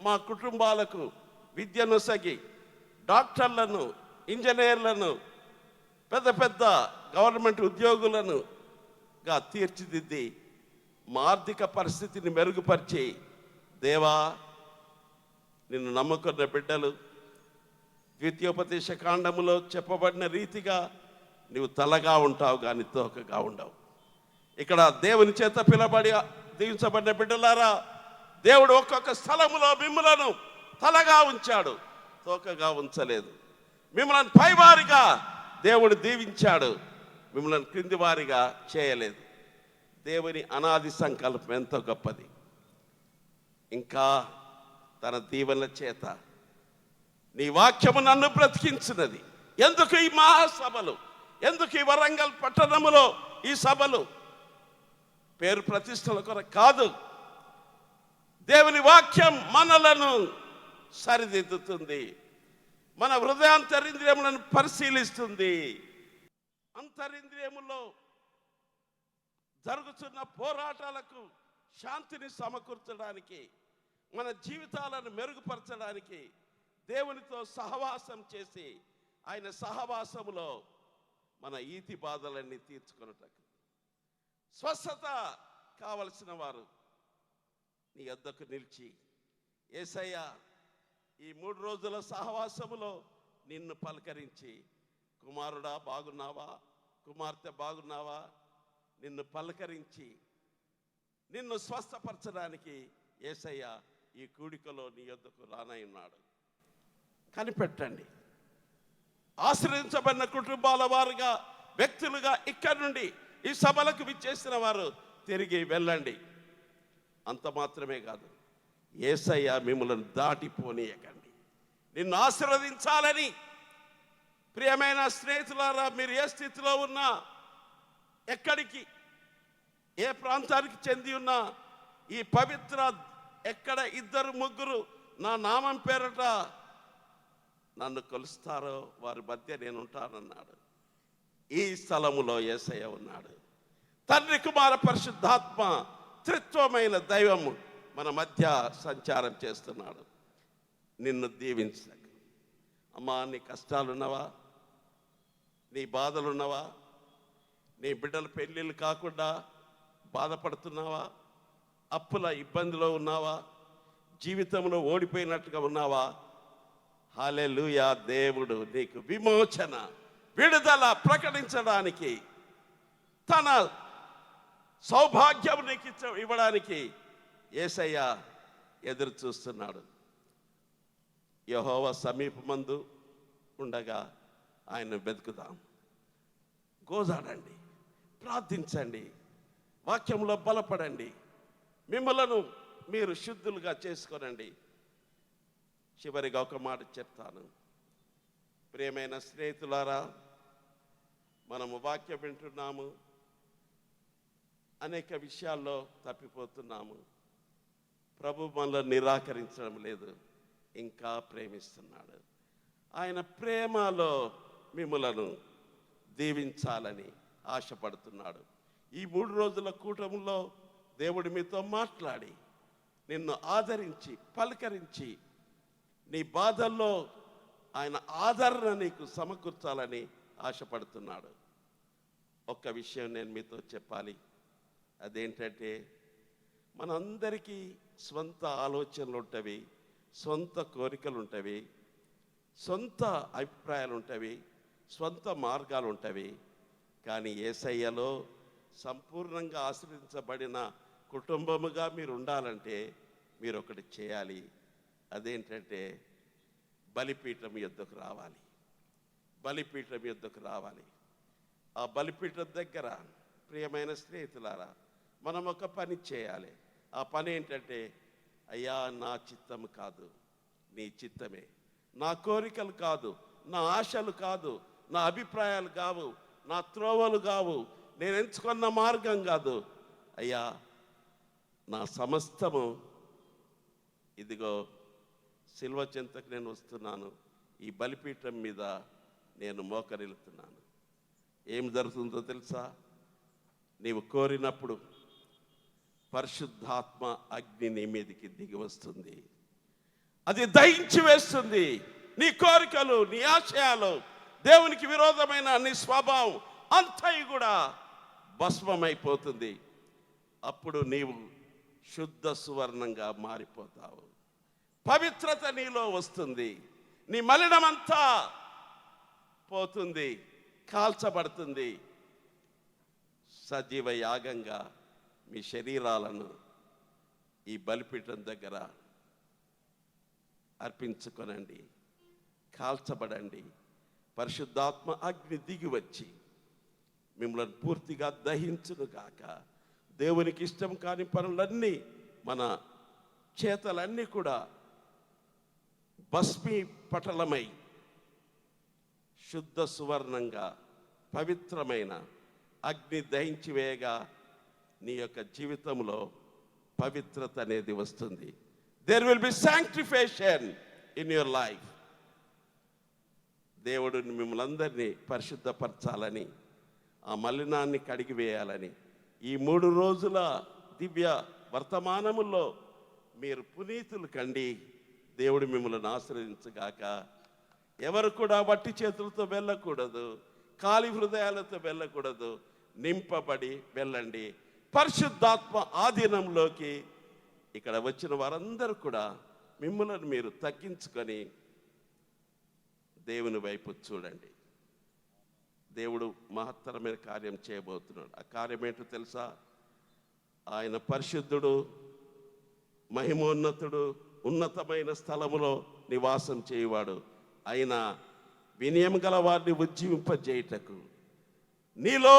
మా కుటుంబాలకు విద్యను సగి డాక్టర్లను, ఇంజనీర్లను, పెద్ద పెద్ద గవర్నమెంట్ ఉద్యోగులనుగా తీర్చిదిద్ది మా ఆర్థిక పరిస్థితిని మెరుగుపరిచి, దేవా నిన్ను నమ్ముకున్న బిడ్డలు ద్వితీయోపదేశ కాండములో చెప్పబడిన రీతిగా నీవు తలగా ఉంటావు కానీ తోకగా ఉండవు. ఇక్కడ దేవుని చేత పిలబడి దీవించబడిన బిడ్డలారా, దేవుడు ఒక్కొక్క స్థలములో మిమ్మలను తలగా ఉంచాడు, తోకగా ఉంచలేదు. మిమ్మల్ని పైవారిగా దేవుడు దీవించాడు, మిమ్మల్ని క్రింది వారిగా చేయలేదు. దేవుని అనాది సంకల్పం ఎంతో గొప్పది. ఇంకా తన దీవెనల చేత నీ వాక్యము నన్ను బ్రతికించినది. ఎందుకు ఈ మహాసభలు, ఎందుకు ఈ వరంగల్ పట్టణములో ఈ సభలు? పేరు ప్రతిష్టల కొరకు కాదు. దేవుని వాక్యం మనలను సరిదిద్దుతుంది, మన హృదయాంతరింద్రియములను పరిశీలిస్తుంది. అంతరింద్రియములో జరుగుతున్న పోరాటాలకు శాంతిని సమకూర్చడానికి, మన జీవితాలను మెరుగుపరచడానికి దేవునితో సహవాసం చేసి ఆయన సహవాసములో మన ఈతి బాధలన్నీ తీర్చుకున్నటకు స్వస్థత కావలసిన వారు నీ వద్దకు నిలిచి, యేసయ్యా ఈ 3 రోజుల సహవాసములో నిన్ను పలకరించి, కుమారుడా బాగున్నావా, కుమార్తె బాగున్నావా, నిన్ను పలకరించి నిన్ను స్వస్థపరచడానికి యేసయ్య ఈ కూడికలో నీ యొద్దకు రానయ్యున్నాడు. కనిపెట్టండి. ఆశ్రయించబడిన కుటుంబాల వారుగా, వ్యక్తులుగా ఇక్కడి నుండి ఈ సభలకు విచ్చేసిన వారు తిరిగి వెళ్ళండి. అంత మాత్రమే కాదు, యేసయ్య మిమ్మల్ని దాటిపోనీయకండి. నిన్ను ఆశీర్వదించాలని ప్రియమైన స్నేహితులారా, మీరు ఏ స్థితిలో ఉన్నా, ఎక్కడికి ఏ ప్రాంతానికి చెంది ఉన్నా ఈ పవిత్ర ఎక్కడ 2-3 నా నామం పేరట నన్ను కొలుస్తారో వారి మధ్య నేను ఉంటానన్నాడు. ఈ స్థలములో యేసయ్య ఉన్నాడు. తండ్రి, కుమార, పరిశుద్ధాత్మ త్రిత్వమైన దైవము మన మధ్య సంచారం చేస్తున్నాడు. నిన్ను దీవించక అమ్మా, నీ కష్టాలున్నవా, నీ బాధలున్నవా, నీ బిడ్డల పెళ్ళిళ్ళు కాకుండా బాధపడుతున్నావా, అప్పుల ఇబ్బందిలో ఉన్నావా, జీవితంలో ఓడిపోయినట్టుగా ఉన్నావా? హల్లెలూయా! దేవుడు నీకు విమోచన, విడుదల ప్రకటించడానికి, తన సౌభాగ్యం నీకు ఇవ్వడానికి యేసయ్య ఎదురు చూస్తున్నాడు. యెహోవా సమీపమందు ఉండగా ఆయన వెతుకుదాం. గోజాడండి, ప్రార్థించండి, వాక్యంలో బలపడండి, మిమ్మలను మీరు శుద్ధులుగా చేసుకోనండి. చివరిగా ఒక మాట చెప్తాను. ప్రియమైన స్నేహితులారా, మనము వాక్యం వింటున్నాము, అనేక విషయాల్లో తప్పిపోతున్నాము. ప్రభు మనల్ని నిరాకరించడం లేదు, ఇంకా ప్రేమిస్తున్నాడు. ఆయన ప్రేమలో మిమ్మలను దీవించాలని ఆశపడుతున్నాడు. ఈ 3 రోజుల కూటములో దేవుడు మీతో మాట్లాడి నిన్ను ఆదరించి పలకరించి నీ బాధల్లో ఆయన ఆదరణ నీకు సమకూర్చాలని ఆశపడుతున్నాడు. ఒక్క విషయం నేను మీతో చెప్పాలి. అదేంటంటే, మనందరికీ స్వంత ఆలోచనలు ఉంటవి, సొంత కోరికలు ఉంటవి, సొంత అభిప్రాయాలు ఉంటవి, స్వంత మార్గాలు ఉంటవి. కానీ యేసయ్యలో సంపూర్ణంగా ఆశ్రయించబడిన కుటుంబముగా మీరు ఉండాలంటే మీరు ఒకటి చేయాలి. అదేంటంటే, బలిపీఠం యొద్దకు రావాలి. బలిపీఠం యొద్దకు రావాలి. ఆ బలిపీఠం దగ్గర ప్రియమైన స్నేహితులారా, మనం ఒక పని చేయాలి. ఆ పని ఏంటంటే, అయ్యా, నా చిత్తము కాదు, నీ చిత్తమే. నా కోరికలు కాదు, నా ఆశలు కాదు, నా అభిప్రాయాలు కావు, నా త్రోవలు కావు, నేను ఎంచుకున్న మార్గం కాదు. అయ్యా, నా సమస్తము ఇదిగో సిల్వ చెంతకు నేను వస్తున్నాను. ఈ బలిపీఠం మీద నేను మోకరిల్లుతున్నాను. ఏం జరుగుతుందో తెలుసా? నీవు కోరినప్పుడు పరిశుద్ధాత్మ అగ్ని నీ మీదకి దిగి వస్తుంది. అది దహించి వేస్తుంది నీ కోరికలు, నీ ఆశయాలు, దేవునికి విరోధమైన నీ స్వభావం అంతయి కూడా భస్మమైపోతుంది. అప్పుడు నీవు శుద్ధ సువర్ణంగా మారిపోతావు. పవిత్రత నీలో వస్తుంది. నీ మలినమంతా పోతుంది, కాల్చబడుతుంది. సజీవ యాగంగా మీ శరీరాలను ఈ బలిపీఠం దగ్గర అర్పించుకొనండి, కాల్చబడండి. పరిశుద్ధాత్మ అగ్ని దిగి వచ్చి మిమ్మల్ని పూర్తిగా దహించునుగాక. దేవునికి ఇష్టం కాని పనులన్నీ, మన చేతలన్నీ కూడా భస్మీ పటలమై శుద్ధ సువర్ణంగా పవిత్రమైన అగ్ని దహించి వేయగా నీ యొక్క జీవితంలో పవిత్రత అనేది వస్తుంది. There will be sanctification in your life. దేవుడు మిమ్మల్ని అందరినీ పరిశుద్ధపరచాలని, ఆ మలినాన్ని కడిగివేయాలని ఈ 3 రోజుల దివ్య వర్తమానముల్లో మీరు పునీతులు కండి. దేవుడు మిమ్మల్ని ఆశ్రయించగాక. ఎవరు కూడా వట్టి చేతులతో వెళ్ళకూడదు, ఖాళీ హృదయాలతో వెళ్ళకూడదు. నింపబడి వెళ్ళండి. పరిశుద్ధాత్మ ఆధీనంలోకి ఇక్కడ వచ్చిన వారందరూ కూడా మిమ్మల్ని మీరు తగ్గించుకొని దేవుని వైపు చూడండి. దేవుడు మహత్తరమైన కార్యం చేయబోతున్నాడు. ఆ కార్యం ఏంటో తెలుసా? ఆయన పరిశుద్ధుడు, మహిమోన్నతుడు, ఉన్నతమైన స్థలములో నివాసం చేయువాడు. ఆయన వినయం గల వారిని ఉజ్జీవింపజేయుటకు, నీలో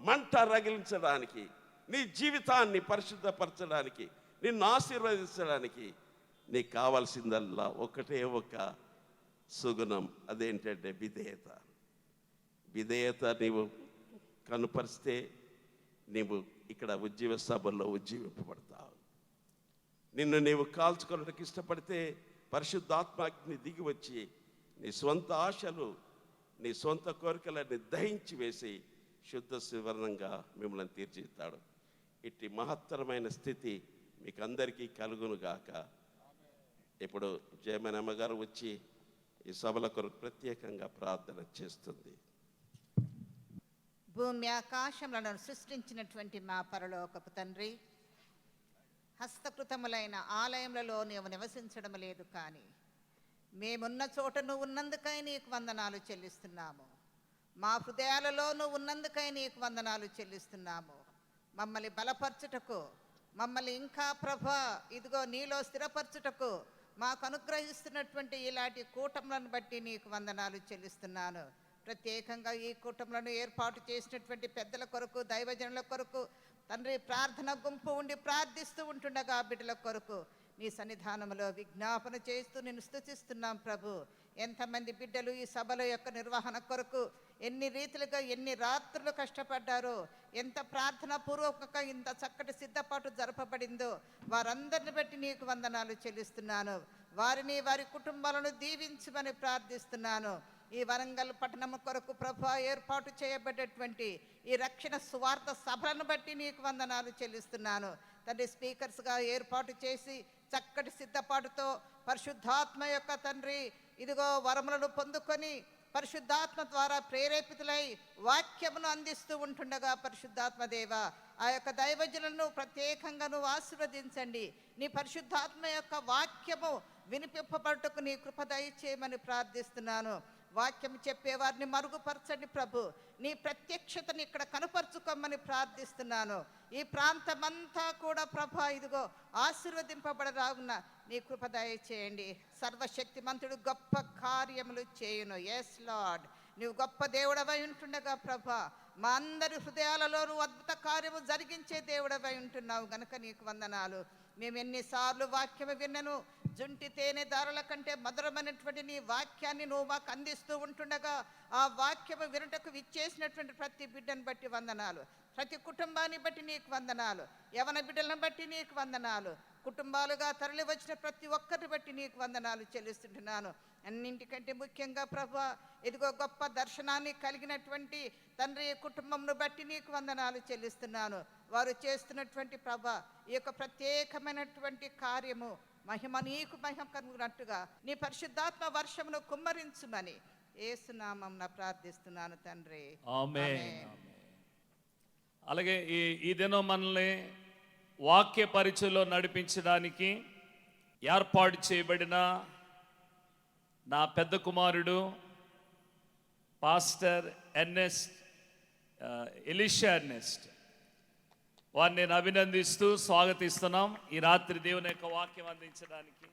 మంట రగిలించడానికి, నీ జీవితాన్ని పరిశుద్ధపరచడానికి, నిన్ను ఆశీర్వదించడానికి నీకు కావాల్సిందల్లా ఒకటే ఒక సుగుణం. అదేంటంటే విధేయత. విధేయత నీవు కనుపరిస్తే నీవు ఇక్కడ ఉజ్జీవ సభల్లో ఉజ్జీవింపబడతావు. నిన్ను నీవు కాల్చుకోవడానికి ఇష్టపడితే పరిశుద్ధాత్మాగ్ని దిగి వచ్చి నీ సొంత ఆశలు, నీ సొంత కోరికలన్నీ దహించి వేసి శుద్ధ సువర్ణంగా మిమ్మల్ని తీర్చిస్తాడు. ఇట్టి మహత్తరమైన స్థితి మీకు అందరికీ కలుగునుగాక. ఇప్పుడు జయమనమ్మ గారు వచ్చి ఈ సభల కొరకు ప్రత్యేకంగా ప్రార్థన చేస్తుంది. భూమి ఆకాశములను సృష్టించినటువంటి మా పరలోకపు తండ్రి, హస్తకృతములైన ఆలయములలో నీవు నివసించడం లేదు, కానీ మేమున్న చోట నువ్వు ఉన్నందుకై నీకు వందనాలు చెల్లిస్తున్నాము. మా హృదయాలలో నువ్వు ఉన్నందుకై నీకు వందనాలు చెల్లిస్తున్నాము. మమ్మల్ని బలపరచుటకు, మమ్మల్ని ఇంకా ప్రభా ఇదిగో నీలో స్థిరపరచుటకు మాకు అనుగ్రహిస్తున్నటువంటి ఇలాంటి కూటములను బట్టి నీకు వందనాలు చెల్లిస్తున్నాను. ప్రత్యేకంగా ఈ కూటములను ఏర్పాటు చేసినటువంటి పెద్దల కొరకు, దైవజనుల కొరకు తండ్రి, ప్రార్థన గుంపు ఉండి ప్రార్థిస్తూ ఉంటుండగా బిడ్డల కొరకు నీ సన్నిధానంలో విజ్ఞాపన చేస్తూ నేను స్తుతిస్తున్నాం ప్రభు. ఎంతమంది బిడ్డలు ఈ సభల యొక్క నిర్వహణ కొరకు ఎన్ని రీతిలుగా ఎన్ని రాత్రులు కష్టపడ్డారో, ఎంత ప్రార్థన పూర్వకంగా ఇంత చక్కటి సిద్ధపాటు జరపబడిందో వారందరిని బట్టి నీకు వందనాలు చెల్లిస్తున్నాను. వారిని, వారి కుటుంబాలను దీవించమని ప్రార్థిస్తున్నాను. ఈ వరంగల్ పట్టణం కొరకు ప్రభు ఏర్పాటు చేయబడ్డటువంటి ఈ రక్షణ సువార్త సభలను బట్టి నీకు వందనాలు చెల్లిస్తున్నాను తండ్రి. స్పీకర్స్గా ఏర్పాటు చేసి చక్కటి సిద్ధపాటుతో పరిశుద్ధాత్మ యొక్క తండ్రి ఇదిగో వరములను పొందుకొని పరిశుద్ధాత్మ ద్వారా ప్రేరేపితులై వాక్యమును అందిస్తూ ఉంటుండగా పరిశుద్ధాత్మ దేవ ఆ యొక్క దైవజనులను ప్రత్యేకంగా నువ్వు ఆశీర్వదించండి. నీ పరిశుద్ధాత్మ యొక్క వాక్యము వినిపింపబడుటకు నీ కృప దయచేయమని ప్రార్థిస్తున్నాను. వాక్యం చెప్పేవారిని మరుగుపరచండి ప్రభు. నీ ప్రత్యక్షతని ఇక్కడ కనుపరుచుకోమని ప్రార్థిస్తున్నాను. ఈ ప్రాంతమంతా కూడా ప్రభా ఇదిగో ఆశీర్వదింపబడరాగున నీ కృప దయచేయండి. సర్వశక్తిమంతుడు గొప్ప కార్యములు చేయును. ఎస్ లార్డ్, నీవు గొప్ప దేవుడవై ఉంటుండగా ప్రభా మా అందరి హృదయాలలో నువ్వు అద్భుత కార్యము జరిగించే దేవుడవై ఉంటున్నావు గనుక నీకు వందనాలు. మేము ఎన్నిసార్లు వాక్యము విన్నను, జుంటి తేనె దారుల కంటే మధురమైనటువంటి నీ వాక్యాన్ని నువ్వు మాకు అందిస్తూ ఉంటుండగా ఆ వాక్యము వినుటకు విచ్చేసినటువంటి ప్రతి బిడ్డను బట్టి వందనాలు. ప్రతి కుటుంబాన్ని బట్టి నీకు వందనాలు. యవన బిడ్డలను బట్టి నీకు వందనాలు. కుటుంబాలుగా తరలి వచ్చిన ప్రతి ఒక్కరిని బట్టి నీకు వందనాలు చెల్లిస్తుంటున్నాను. అన్నింటికంటే ముఖ్యంగా ప్రభా ఇదిగో గొప్ప దర్శనాన్ని కలిగినటువంటి తండ్రి కుటుంబంను బట్టి నీకు వందనాలు చెల్లిస్తున్నాను. వారు చేస్తున్నటువంటి ప్రభా ఈ యొక్క ప్రత్యేకమైనటువంటి కార్యము మహిమ నీకు మహిమ కలుగునట్టుగా నీ పరిశుద్ధాత్మ వర్షమును కుమ్మరించుమని యేసునామమున ప్రార్థిస్తున్నాను తండ్రి. ఆమేన్. అలాగే ఈ దినం మనల్ని వాక్య పరిచయలో నడిపించడానికి ఏర్పాటు చేయబడిన నా పెద్ద కుమారుడు పాస్టర్ ఎలీషా ఎర్నెస్ట్ వారిని నేను అభినందిస్తూ స్వాగతిస్తున్నాం ఈ రాత్రి దేవుని యొక్క వాక్యం అందించడానికి.